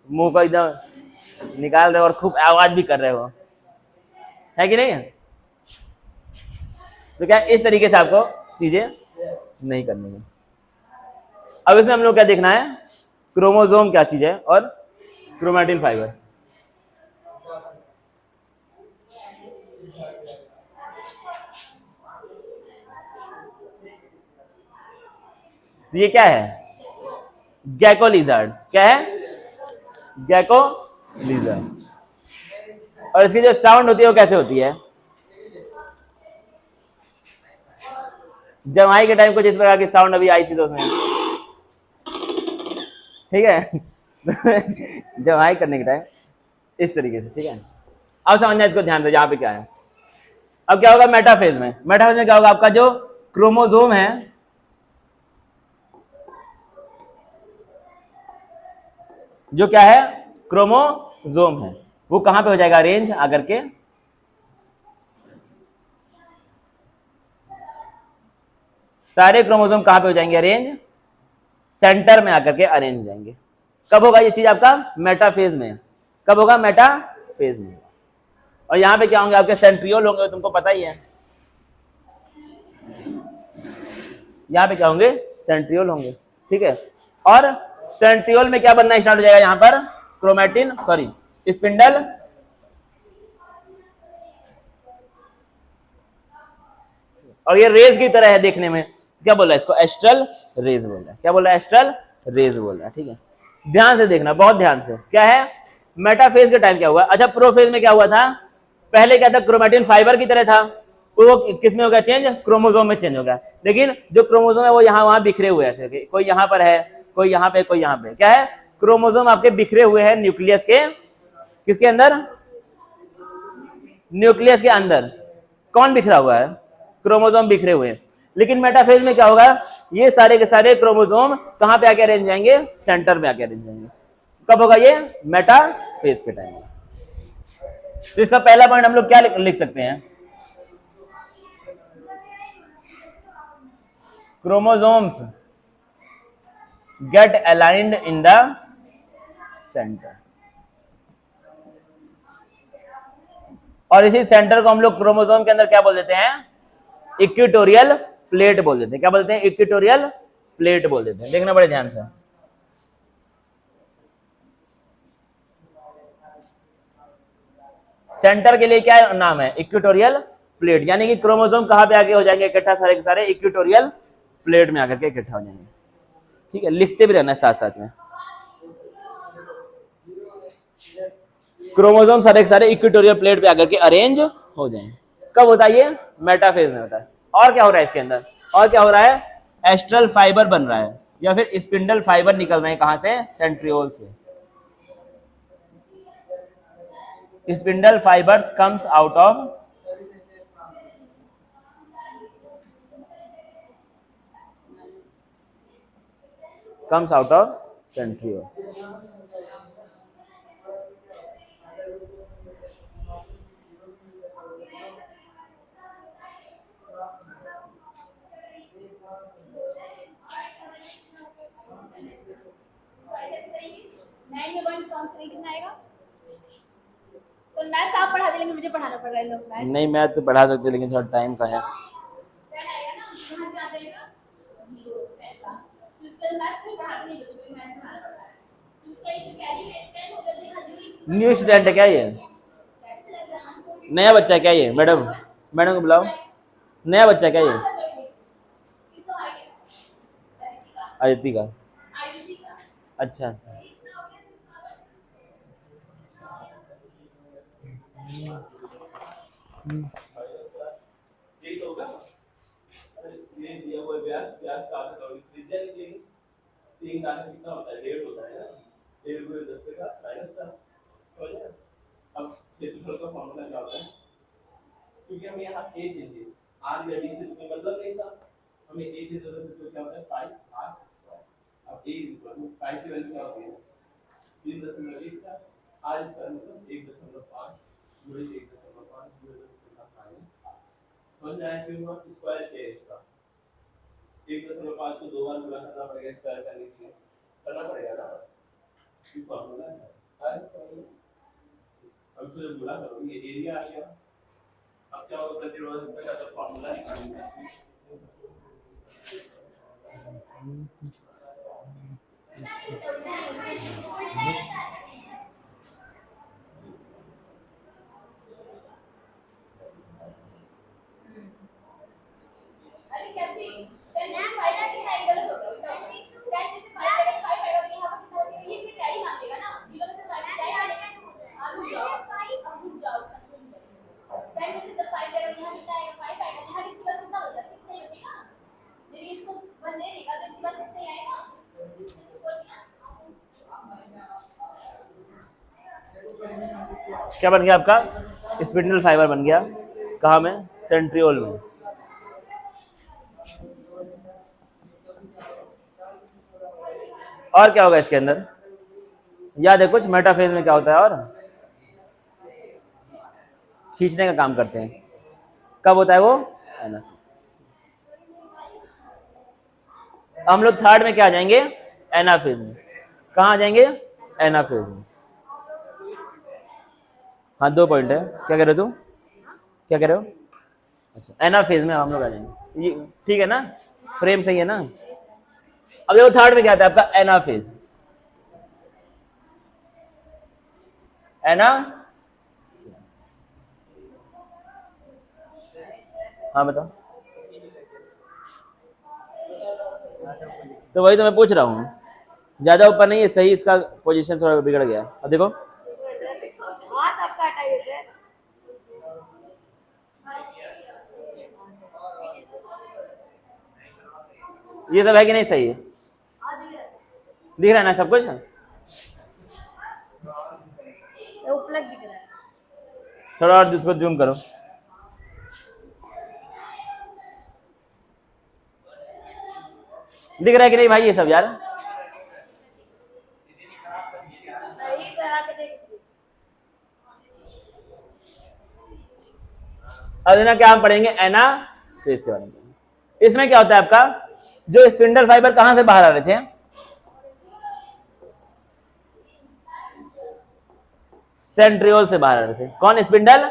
S1: मुंह को एकदम निकाल रहे हो और खूब आवाज भी कर रहे हो, है कि नहीं? तो क्या इस तरीके से आपको चीजें नहीं करनी है। अब इसमें हम लोग क्या देखना है? क्रोमोसोम क्या चीज है और क्रोमैटिन फाइबर। तो ये क्या है? Gecko lizard. क्या है? Gecko lizard. और इसकी जो साउंड होती है वो कैसे होती है? जमाई के टाइम कुछ इस प्रकार की साउंड अभी आई थी तो उसमें, ठीक है जमाई करने के टाइम इस तरीके से। ठीक है, अब समझना इसको ध्यान से। यहाँ पे क्या है? अब क्या होगा मेटाफेज में? मेटाफेज में क्या होगा? आपका जो क्रोमोसोम है, जो क्या है? क्रोमोसोम है, वो कहां पे हो जाएगा? अरेंज आकर के सारे क्रोमोसोम कहां पे हो जाएंगे? अरेंज, सेंटर में आकर के अरेंज हो जाएंगे। कब होगा ये चीज आपका? मेटाफेज में। कब होगा? मेटाफेज में। और यहां पे क्या होंगे? आपके सेंट्रियोल होंगे, तुमको पता ही है। यहां पे क्या होंगे? सेंट्रियोल होंगे। ठीक है, और सेंट्रियोल में क्या बनना स्टार्ट हो जाएगा? यहां पर क्रोमैटिन, सॉरी स्पिंडल, और ये रेज की तरह है देखने में। क्या बोल रहा है इसको? एस्ट्रल रेज बोल रहा है। क्या बोल रहा है? एस्ट्रल रेज बोल रहा है। ठीक है, ध्यान से देखना, बहुत ध्यान से। क्या है? मेटाफेज के टाइम क्या हुआ? अच्छा, प्रोफेज में क्या हुआ था? पहले क्या था? क्रोमैटिन फाइबर की तरह था, वो किस में हो गया चेंज? क्रोमोसोम में चेंज हो गया। लेकिन जो क्रोमोसोम है वो यहाँ वहां बिखरे हुए हैं, कोई यहाँ पर है, कोई यहाँ पे, कोई यहाँ पे। क्या है? क्रोमोसोम आपके बिखरे हुए हैं न्यूक्लियस के, किसके अंदर? न्यूक्लियस के अंदर। कौन बिखरा हुआ है? क्रोमोसोम बिखरे हुए हैं। लेकिन मेटाफेज में क्या होगा? ये सारे के सारे क्रोमोसोम कहां पे आके अरेंज जाएंगे? सेंटर में आके अरेंज जाएंगे। कब होगा ये? मेटाफेज के टाइम। तो इसका पहला पॉइंट हम लोग क्या लिख सकते हैं? Chromosomes get aligned in the centre. और इसी सेंटर को हम लोग क्रोमोसोम के अंदर क्या बोल देते हैं? इक्वेटोरियल प्लेट बोल देते हैं। क्या बोलते हैं? इक्वेटोरियल प्लेट बोल देते हैं। देखना बड़े ध्यान से। सेंटर के लिए क्या नाम है? Equatorial plate. यानी कि क्रोमोसोम कहां पे आके हो जाएंगे इकट्ठा? सारे के सारे इक्वेटोरियल प्लेट में आकर के इकट्ठा हो जाएंगे। ठीक है, लिखते भी रहना साथ साथ में। क्रोमोसोम सारे के सारे इक्वेटोरियल प्लेट पे आकर के अरेंज हो जाएंगे। कब होता है ये? मेटाफेज में होता है। और क्या हो रहा है इसके अंदर? और क्या हो रहा है? एस्ट्रल फाइबर बन रहा है या फिर स्पिंडल फाइबर निकल रहे हैं। कहां से? सेंट्रियोल से। Spindle fibres comes out of centriole.
S2: Maths आप पढ़ा देंगे, मुझे पढ़ाना पड़ रहा है लोग मैथ्स।
S1: नहीं, मैं तो पढ़ा सकते लेकिन थोड़ा टाइम का है।
S2: टेन आएगा ना, कहाँ से आ जाएगा? 0 10 का। तो इसका मैथ्स कोई पढ़ाते नहीं बच्चों को, मैथ्स पढ़ाना पड़ता है। तो इसका ये कैरी है 10 होगा देखा जरूरी।
S1: न्यू स्टूडेंट है क्या ये? नया बच्चा है क्या ये? मैडम, मैडम को बुलाओ। नया बच्चा है क्या ये?
S2: इसका हाइट है
S1: अदिति का।
S2: आयुषी का।
S1: अच्छा अच्छा।
S4: ये तो होगा। ये दिया हुआ व्यास, व्यास का आधा करोड़ त्रिज्या निकलेगी। 3 का आधा कितना होता है? 1.5 होता है ना। 1 गुणे 10 का -4 हो जाएगा। अब क्षेत्रफल का फॉर्मूला क्या होता है? क्योंकि हमें यहाँ a चाहिए, r या d से तो कोई मतलब नहीं था, हमें a की जरूरत है, तो क्या होता है? पाई r स्क्वायर। अब a पाई की वैल्यू क्या होती है? 3.14। r स्क्वायर मतलब 1.5 गुणे 1.5 गुणे 10 बन जाए। फिर हम स्क्वायर किया इसका 1.5 को 2 बार गुणा करना पड़ेगा स्क्वायर करने के लिए, करना पड़ेगा ना। ये फार्मूला है। अब इसको जब गुणा करोगे ये एरिया आ गया। अब क्या होगा? प्रतिरोध का तो फार्मूला निकालेंगे।
S2: अरे कैसे 10 में 5 का कितना एंगल होगा? 10 में से 5 आएगा, 5 आएगा तो यहाँ पर कितना बचेगा? ये फिर कैरी मान लेगा ना। 0 में से 5 कैरी मानेगा। अब रुक जाओ 10 में से जब 5 जाएगा यहाँ कितना आएगा? 5 आएगा। यहाँ इसके पास कितना बचा? 6 नहीं बचेगा। मेरी इसको 1 दे देगा तो इसके पास 6 नहीं आएगा।
S1: क्या बन गया आपका? स्पिंडल फाइबर बन गया। कहाँ में? सेंट्रियोल में। और क्या होगा इसके अंदर? याद है कुछ? मेटाफेज में क्या होता है? और खींचने का काम करते हैं। कब होता है वो? एनाफेज। हम लोग थर्ड में क्या आ जाएंगे? एनाफेज में। कहाँ आ जाएंगे? एनाफेज में। हाँ 2 पॉइंट है। क्या कह रहे हो तुम? क्या कह रहे हो? अच्छा, एनाफेज में हम लोग आ जाएंगे। ये ठीक है ना? फ्रेम सही है ना? अब देखो थर्ड में क्या आता है आपका? एनाफेज। एना, हाँ बताओ। तो वही तो मैं पूछ रहा हूँ, ज्यादा ऊपर नहीं है, सही इसका पोजीशन थोड़ा बिगड़ गया। अब देखो
S2: हाथ आपका हटाइए सर।
S1: ये सब है कि नहीं? सही है, दिख रहा है ना सब कुछ?
S2: उपलब्ध दिख रहा है।
S1: थोड़ा और जिसको जूम करो। दिख रहा है कि नहीं भाई ये सब यार? अब ना क्या हम पढ़ेंगे? एनाफेज के बारे में। इसमें क्या होता है आपका? जो स्पिंडल फाइबर कहां से बाहर आ रहे थे? सेंट्रियोल से बाहर आ रहे थे। कौन? स्पिंडल।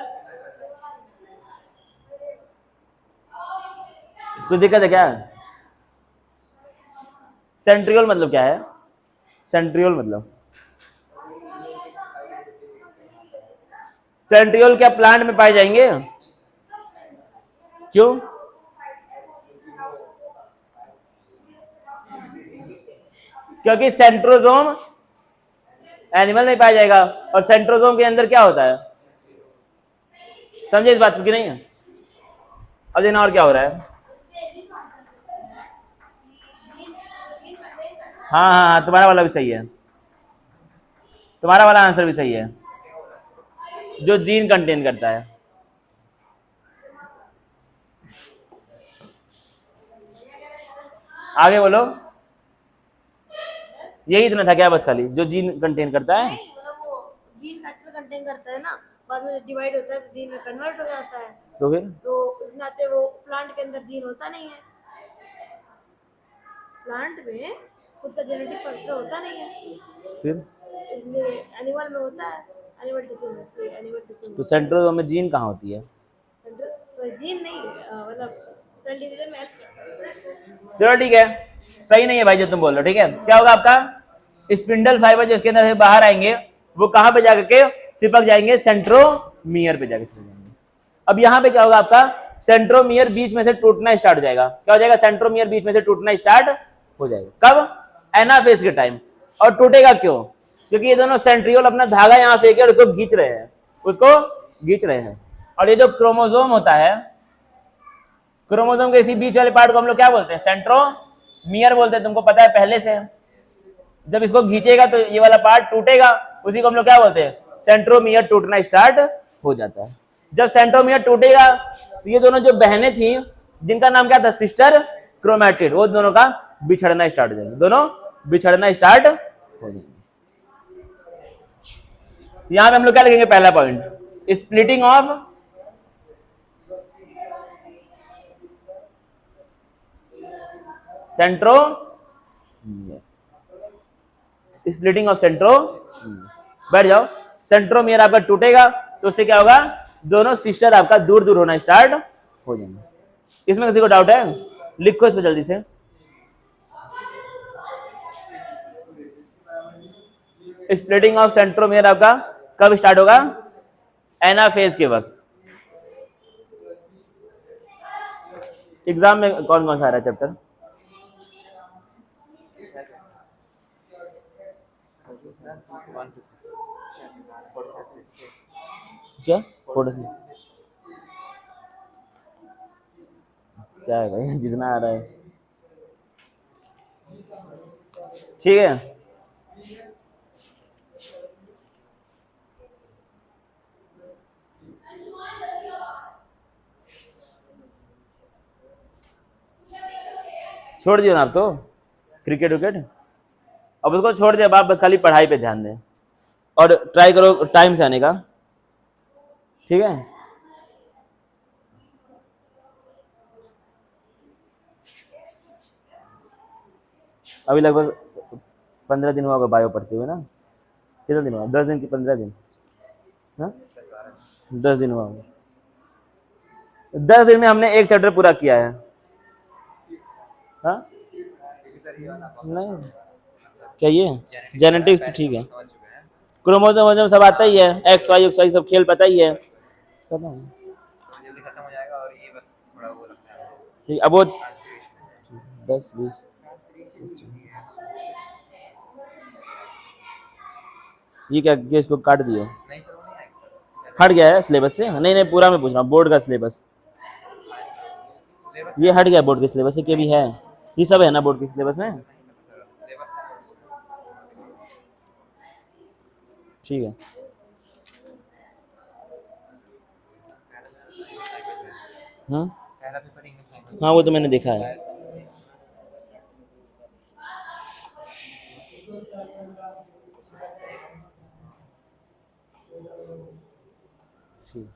S1: कुछ दिक्कत है क्या? सेंट्रियोल मतलब क्या है? सेंट्रियोल मतलब सेंट्रियोल क्या प्लांट में पाए जाएंगे? क्यों? क्योंकि सेंट्रोसोम एनिमल में पाया जाएगा। और सेंट्रोसोम के अंदर क्या होता है, समझे इस बात को कि नहीं है? अब देखना और क्या हो रहा है। हाँ हाँ हाँ, तुम्हारा वाला भी सही है, तुम्हारा वाला आंसर भी सही है, जो जीन कंटेन करता है। आगे बोलो, यही इतना था क्या बस खाली, जो जीन कंटेन करता है?
S5: नहीं मतलब वो जीन फैक्टर कंटेन करता है ना, बाद में डिवाइड होता है तो जीन में कन्वर्ट हो जाता है।
S1: तो फिर
S5: तो इस नाते वो प्लांट के अंदर जीन होता नहीं है, प्लांट में खुद का जेनेटिक फैक्टर होता नहीं है,
S1: फिर
S5: इसलिए एनिमल में होता है, एनिमल टिश्यू में, इसलिए एनिमल टिश्यू
S1: तो सेंट्रोसोम में जीन कहाँ होती है?
S5: सेंट्रल जीन नहीं मतलब सेल डिवीजन में help करता है।
S1: चलो ठीक है, सही नहीं है भाई जो तुम बोल रहे हो। ठीक है, क्या होगा आपका स्पिंडल फाइबर जिसके अंदर से बाहर आएंगे वो कहाँ पे जाकर के चिपक जाएंगे, सेंट्रोमियर पे जाकर चिपक जाएंगे। अब यहाँ पे क्या होगा आपका, सेंट्रोमियर बीच में से टूटना स्टार्ट हो जाएगा। क्या हो जाएगा, सेंट्रोमियर बीच में से टूटना स्टार्ट हो जाएगा। कब, एनाफेज के टाइम। और टूटेगा क्यों, क्योंकि ये दोनों सेंट्रियोल अपना धागा यहाँ फेंके और उसको खींच रहे हैं, उसको खींच रहे हैं। और ये जो क्रोमोसोम होता है, क्रोमोसोम के इसी बीच वाले पार्ट को हम लोग क्या बोलते हैं, सेंट्रोमियर बोलते हैं। तुमको पता है पहले से, जब इसको खींचेगा तो ये वाला पार्ट टूटेगा, उसी को हम लोग क्या बोलते हैं, सेंट्रोमियर टूटना स्टार्ट हो जाता है। जब सेंट्रोमियर टूटेगा तो ये दोनों जो बहनें थी जिनका नाम क्या था, सिस्टर क्रोमैटिड, वो दोनों का बिछड़ना स्टार्ट हो जाएगा, दोनों बिछड़ना स्टार्ट हो जाएंगे। यहां पे हम लोग क्या लिखेंगे, पहला point, splitting of centromere, splitting of centromere. बैठ जाओ, सेंट्रोमियर आपका टूटेगा तो उससे क्या होगा, दोनों सिस्टर आपका दूर दूर होना स्टार्ट हो जाएंगे। इसमें किसी को डाउट है, लिखो इसको जल्दी से। स्प्लिटिंग ऑफ सेंट्रोमियर आपका कब स्टार्ट होगा, एनाफेज के वक्त। एग्जाम में कौन कौन सा आ रहा है चैप्टर, क्या फोटो क्या है भाई, जितना आ रहा है ठीक है। छोड़ दियो ना आप तो क्रिकेट विकेट, अब उसको छोड़ दिया, अब आप बस खाली पढ़ाई पे ध्यान दें और ट्राई करो टाइम से आने का, ठीक है। अभी लगभग 15 दिन हुआ होगा बायो पढ़ते हुए ना, कितना दिन हुआ, 10 दिन की 15 दिन, हाँ 10 दिन हुआ होगा। 10 दिन में हमने एक चैप्टर पूरा किया है, हाँ नहीं चाहिए, जेनेटिक्स तो ठीक है, क्रोमोसोम सब आता ही है, एक्स वाई सब खेल पता ही है, खत्म
S6: हो जाएगा और ये बस थोड़ा वो लगता है।
S1: ठीक। अब वो 10-20 ये क्या, इसको काट दियो,
S6: नहीं सर वो नहीं आएगा,
S1: हट गया है सिलेबस से, नहीं नहीं पूरा मैं पूछ रहा हूँ, बोर्ड का सिलेबस ये हट गया बोर्ड के सिलेबस से, के भी है, ये सब है ना बोर्ड के सिलेबस में, ठीक है। हाँ
S6: पहला पेपर इंग्लिश लैंग्वेज।
S1: हाँ वो तो मैंने देखा है। ठीक।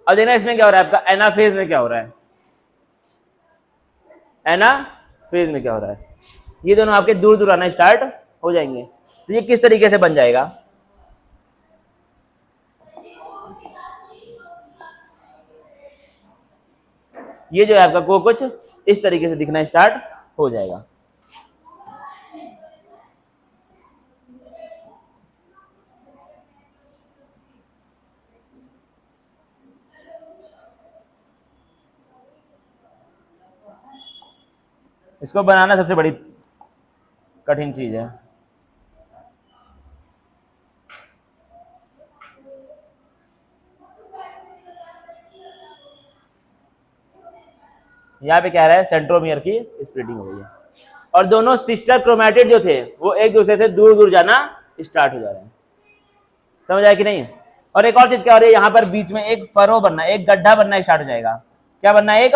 S1: अब देखना इसमें क्या हो रहा है आपका, एनाफेज में क्या हो रहा है, एनाफेज में क्या हो रहा है, ये दोनों आपके दूर दूर आना स्टार्ट हो जाएंगे। तो ये किस तरीके से बन जाएगा, ये जो है आपका को कुछ इस तरीके से दिखना स्टार्ट हो जाएगा। इसको बनाना सबसे बड़ी कठिन चीज है। यहाँ पे क्या रहा है, सेंट्रोमियर की स्प्लिटिंग हो गई है और दोनों सिस्टर क्रोमैटिड जो थे वो एक दूसरे से दूर दूर जाना स्टार्ट हो जा रहे हैं। समझ आया कि नहीं? और एक और चीज क्या हो रही है, यहाँ पर बीच में एक फरो बनना, एक गड्ढा बनना स्टार्ट हो जाएगा। क्या बनना है? एक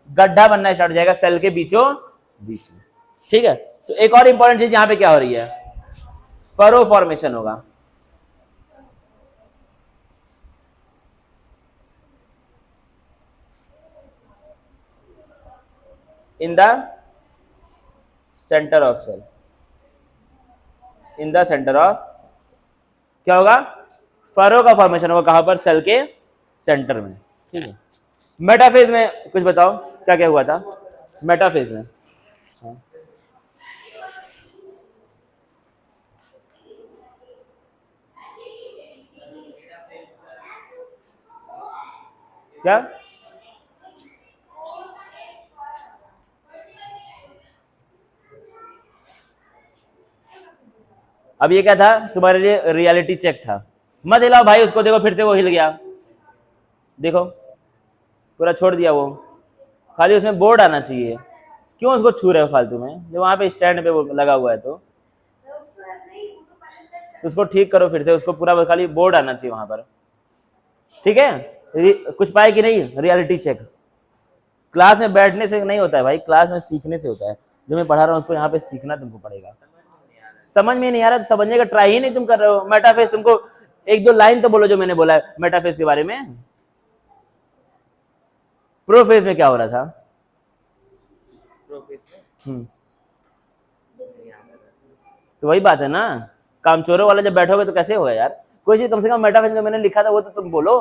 S1: गड्ढा बनना स्टार्ट हो जाएगा सेल के बीचों बीच में। ठीक है, तो एक और इंपॉर्टेंट चीज यहाँ पे क्या हो रही है, फरो फॉर्मेशन होगा। In the centre of cell, in the centre of क्या होगा, फरो का फॉर्मेशन होगा। कहां पर? सेल के सेंटर में। ठीक है, मेटाफेज में कुछ बताओ क्या क्या हुआ था मेटाफेज में? हाँ। क्या? अब ये क्या था तुम्हारे लिए? रियलिटी चेक था। मत हिलाओ भाई उसको, देखो फिर से वो हिल गया, देखो पूरा छोड़ दिया वो। खाली उसमें बोर्ड आना चाहिए, क्यों उसको छू रहे हो फालतू में, जो वहां पे स्टैंड पे वो लगा हुआ है। तो उसको ठीक करो फिर से, उसको पूरा खाली बोर्ड आना चाहिए वहां पर। ठीक है, कुछ पाए कि नहीं? रियलिटी चेक क्लास में बैठने से नहीं होता है भाई, क्लास में सीखने से होता है। जो मैं पढ़ा रहा हूँ उसको यहाँ पे सीखना तुमको पड़ेगा। समझ में नहीं आ रहा तो समझने का ट्राई ही नहीं तुम कर रहे हो। मेटाफेज, तुमको एक दो लाइन तो बोलो जो मैंने बोला है मेटाफेज के बारे में। प्रोफेज में क्या हो रहा था? तो वही बात है ना, कामचोरों वाला जब बैठोगे तो कैसे होगा यार? कोई चीज कम से कम मेटाफेज में मैंने लिखा था वो तो तुम बोलो।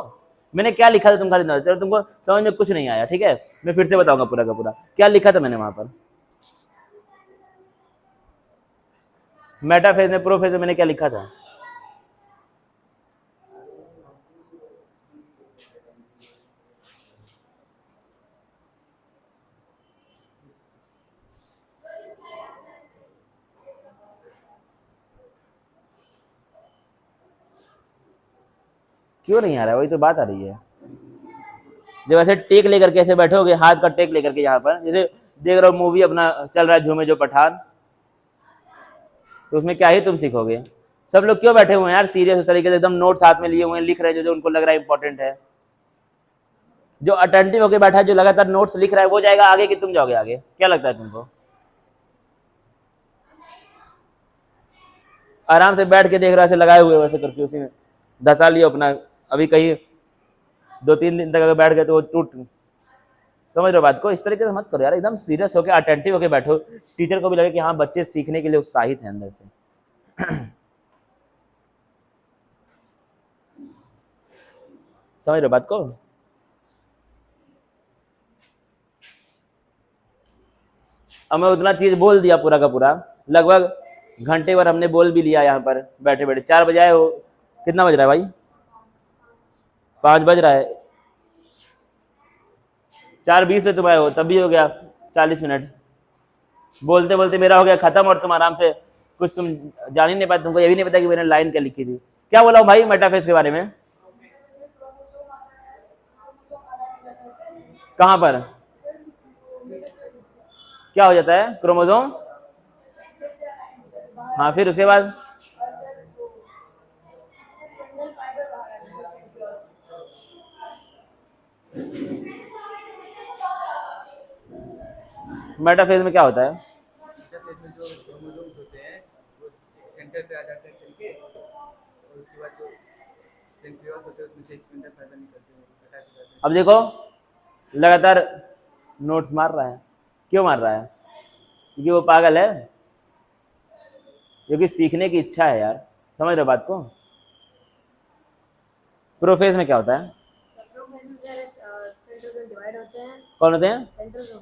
S1: मैंने क्या लिखा था तुम खाली चलो, तुमको समझ में कुछ नहीं आया। ठीक है, मैं फिर से बताऊंगा पूरा का पूरा क्या लिखा था मैंने वहां पर। मेटाफेज में, प्रोफेज में मैंने क्या लिखा था? क्यों नहीं आ रहा है? वही तो बात आ रही है। जब ऐसे टेक लेकर के ऐसे बैठोगे, हाथ का टेक लेकर के, यहाँ पर जैसे देख रहे हो मूवी अपना चल रहा है झूमे जो पठान, तो उसमें क्या ही तुम सीखोगे? सब लोग क्यों बैठे हुए हैं यार सीरियस उस तरीके से, एकदम नोट्स हाथ में लिए हुए हैं, लिख रहे हैं जो उनको लग रहा है इंपॉर्टेंट है। जो अटेंटिव होकर बैठा है, जो लगातार नोट्स लिख रहा है, वो जाएगा आगे कि तुम जाओगे आगे? क्या लगता है तुमको? आराम से बैठ के देख रहा है, ऐसे लगाए हुए वैसे करके उसी में धसा लियो अपना। अभी कहीं 2-3 दिन तक अगर बैठ गए तो वो टूट। समझ रहे हो बात को? इस तरीके से मत करो यार, एकदम सीरियस होकर अटेंटिव होकर बैठो, टीचर को भी लगे कि हाँ बच्चे सीखने के लिए उत्साहित हैं अंदर से। समझ रहे हो बात को? अब मैं उतना चीज बोल दिया पूरा का पूरा, लगभग घंटे भर हमने बोल भी लिया यहाँ पर बैठे बैठे। 4 बजे आए हो, कितना बज रहा है भाई? 5 बज रहा है। 4:20 पे तुम आए हो, तब भी हो गया 40 मिनट। बोलते बोलते मेरा हो गया खत्म और तुम आराम से कुछ तुम जान ही नहीं पाए। तुमको ये भी नहीं पता कि मैंने लाइन क्या लिखी थी। क्या बोला हूँ भाई मेटाफेज के बारे में? कहाँ पर क्या हो जाता है? क्रोमोसोम। हाँ, फिर उसके बाद मेटाफेज में क्या होता है?
S6: इंटरफेस में जो क्रोमोसोम्स होते हैं वो एक सेंटर पे आ जाते हैं सेल के, और उसके बाद जो सेंट्रियोल्स होते हैं उसमें से स्पिंडल फाइबर निकलते हैं, अटैच हो जाते हैं।
S1: अब देखो लगातार नोट्स मार रहा है। क्यों मार रहा है? क्योंकि वो पागल है, क्योंकि सीखने की इच्छा है यार। समझ रहे हो बात को? प्रोफेज में क्या होता है?
S5: सेंट्रोसोम डिवाइड होते हैं।
S1: कौन होते हैं?
S5: Centrosome,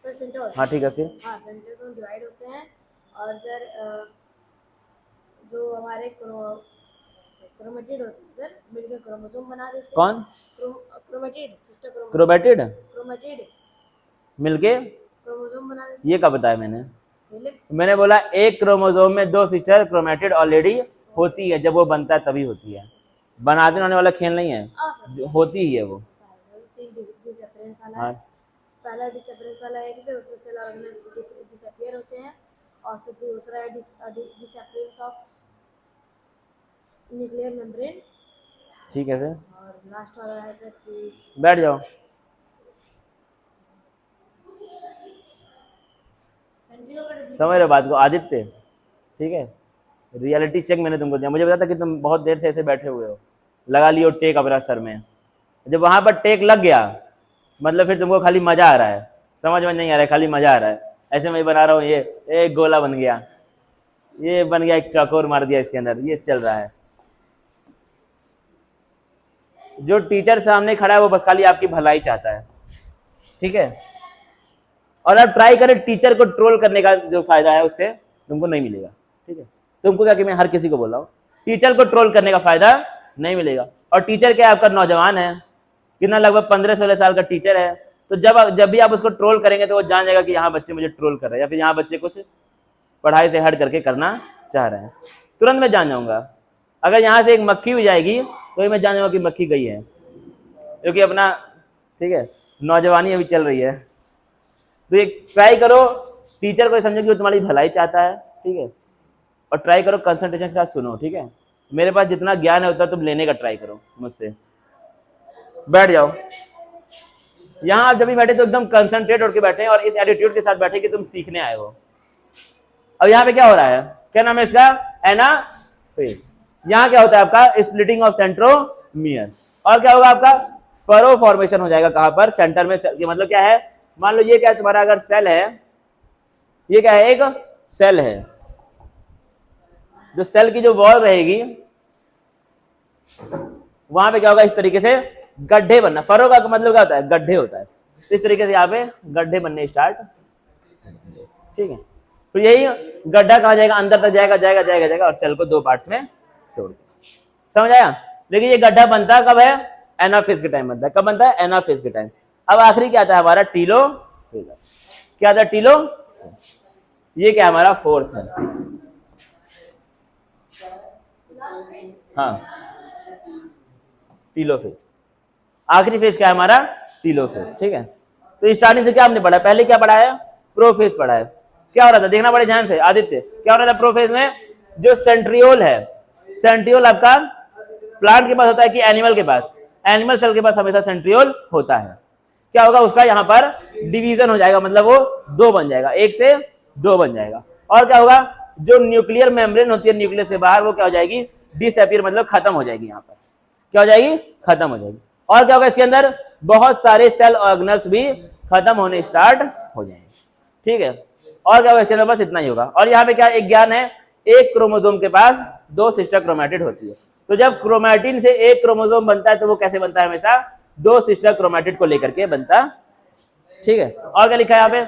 S5: sir centrosome.
S1: हाँ ठीक है, फिर
S5: हाँ, सेंट्रोसोम डिवाइड होते हैं। और सर जो हमारे क्रोमेटिड होते हैं सर, मिलकर क्रोमोसोम बना देते हैं।
S1: कौन?
S5: Chromatid, sister chromatid.
S1: Chromatid
S5: chromatid
S1: मिलके
S5: क्रोमोसोम बना देते
S1: ये कब बताया मैंने?
S5: हैं।
S1: मैंने बोला एक क्रोमोसोम में 2 सिस्टर क्रोमेटिड ऑलरेडी होती है, जब वो बनता है तभी होती है। बनाने वाले वाला खेल नहीं है,
S5: हाँ सर,
S1: होती ही है वो।
S5: डिफरेंस वाला
S1: हाँ,
S5: है। पहला डिसअपियरेंस वाला है कि उसमें सेल ऑर्गेनेल्स डिसअपियर होते हैं, और फिर दूसरा है डिसअपियरेंस ऑफ न्यूक्लियर मेम्ब्रेन,
S1: ठीक है, फिर
S5: और लास्ट वाला है सर कि
S1: बैठ जाओ। समझ रहे बात को आदित्य? ठीक है, रियलिटी चेक मैंने तुमको दिया। मुझे पता था कि तुम बहुत देर से ऐसे बैठे हुए हो, लगा लियो टेक अपना सर में। जब वहां पर टेक लग गया मतलब फिर तुमको खाली मजा आ रहा है, समझ में नहीं आ रहा है, खाली मजा आ रहा है। ऐसे मैं बना रहा हूँ, ये एक गोला बन गया, ये बन गया, एक चौकोर मार दिया इसके अंदर, ये चल रहा है। जो टीचर सामने खड़ा है वो बस खाली आपकी भलाई चाहता है, ठीक है। और आप ट्राई करें, टीचर को ट्रोल करने का जो फायदा है उससे तुमको नहीं मिलेगा, ठीक है। तुमको क्या कि मैं हर किसी को बोल रहा हूँ, टीचर को ट्रोल करने का फायदा नहीं मिलेगा। और टीचर क्या आपका नौजवान है, कितना लगभग 15-16 साल का टीचर है, तो जब भी आप उसको ट्रोल करेंगे तो वो जान जाएगा कि यहाँ बच्चे मुझे ट्रोल कर रहे हैं, या फिर यहाँ बच्चे कुछ पढ़ाई से हट करके करना चाह रहे हैं। तुरंत मैं जान जाऊंगा। अगर यहाँ से एक मक्खी भी जाएगी तो मैं जान जाऊंगा कि मक्खी गई है, क्योंकि अपना, ठीक है, नौजवानी अभी चल रही है। तो एक ट्राई करो, टीचर को समझो कि वो तुम्हारी भलाई चाहता है, ठीक है। और ट्राई करो कंसंट्रेशन के साथ सुनो, ठीक है। मेरे पास जितना ज्ञान है उतना तुम लेने का ट्राई करो मुझसे। बैठ जाओ। यहाँ आप जब भी बैठे तो एकदम कंसंट्रेट होकर बैठे हैं और इस एटीट्यूड के साथ बैठे कि तुम सीखने आए हो। अब यहाँ पे क्या हो रहा है, क्या नाम है इसका, एनाफेज। यहाँ क्या होता है आपका स्प्लिटिंग ऑफ सेंट्रोमियर, और क्या होगा आपका फरो फॉर्मेशन हो जाएगा। कहां पर, सेंटर में। मतलब क्या है, मान लो ये क्या है तुम्हारा अगर सेल है, ये क्या है, एक सेल है। जो सेल की जो वॉल रहेगी वहां पे क्या होगा, इस तरीके से गड्ढे बनना। फरो का मतलब क्या होता है, गड्ढे होता है। इस तरीके से यहाँ पे गड्ढे बनने स्टार्ट, ठीक है। तो यही गड्ढा कहा जाएगा, अंदर तक जाएगा जाएगा जाएगा जाएगा और सेल को दो पार्ट्स में तोड़ देगा। समझ आया? लेकिन ये गड्ढा बनता कब है, एनाफेज के टाइम बनता है। कब बनता है, एनाफेज के टाइम। अब आखिरी क्या आता है हमारा, टीलोफेज। क्या आता है, टीलो। ये क्या हमारा फोर्थ है, हाँ, टीलोफेज। आखिरी फेज क्या है हमारा, टीलोफेज, ठीक है। तो स्टार्टिंग से क्या हमने पढ़ा, पहले क्या पढ़ा है, प्रोफेज पढ़ा है। क्या हो रहा था, देखना बड़े ध्यान से आदित्य, क्या हो रहा था प्रोफेज में, जो सेंट्रियोल है, सेंट्रियोल आपका प्लांट के पास होता है कि एनिमल के पास, एनिमल सेल के पास हमेशा सेंट्रियोल होता है। क्या होगा, उसका यहाँ पर डिवीजन हो जाएगा, मतलब वो दो बन जाएगा, एक से दो बन जाएगा। और क्या होगा, जो न्यूक्लियर मेम्ब्रेन होती है न्यूक्लियस के बाहर, वो क्या हो जाएगी, डिसअपीयर, मतलब खत्म हो जाएगी। यहाँ पर क्या हो जाएगी, खत्म हो जाएगी। और क्या होगा, इसके अंदर बहुत सारे सेल ऑर्गेनल्स भी खत्म होने स्टार्ट हो जाएंगे, ठीक है। और क्या होगा इसके अंदर, बस इतना ही होगा। और यहाँ पे क्या एक ज्ञान है, एक क्रोमोसोम के पास दो सिस्टर क्रोमैटिड होती है। तो जब क्रोमैटिन से एक क्रोमोसोम बनता है तो वो कैसे बनता है, हमेशा दो सिस्टर क्रोमैटिड को लेकर के बनता, ठीक है। और क्या लिखा है यहाँ पे,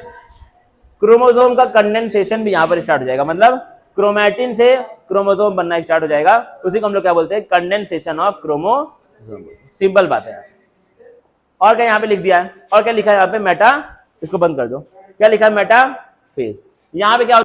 S1: क्रोमोसोम का कंडेंसेशन भी यहाँ पर स्टार्ट हो जाएगा, मतलब क्रोमैटिन से क्रोमोसोम बनना स्टार्ट हो जाएगा। उसी को हम लोग क्या बोलते हैं, कंडेंसेशन ऑफ क्रोमोसोम। सिंपल बात है। और क्या यहाँ पे लिख दिया है, और क्या लिखा है यहाँ पे, मेटा, इसको बंद कर दो। क्या लिखा है, मेटाफेज। यहाँ पे क्या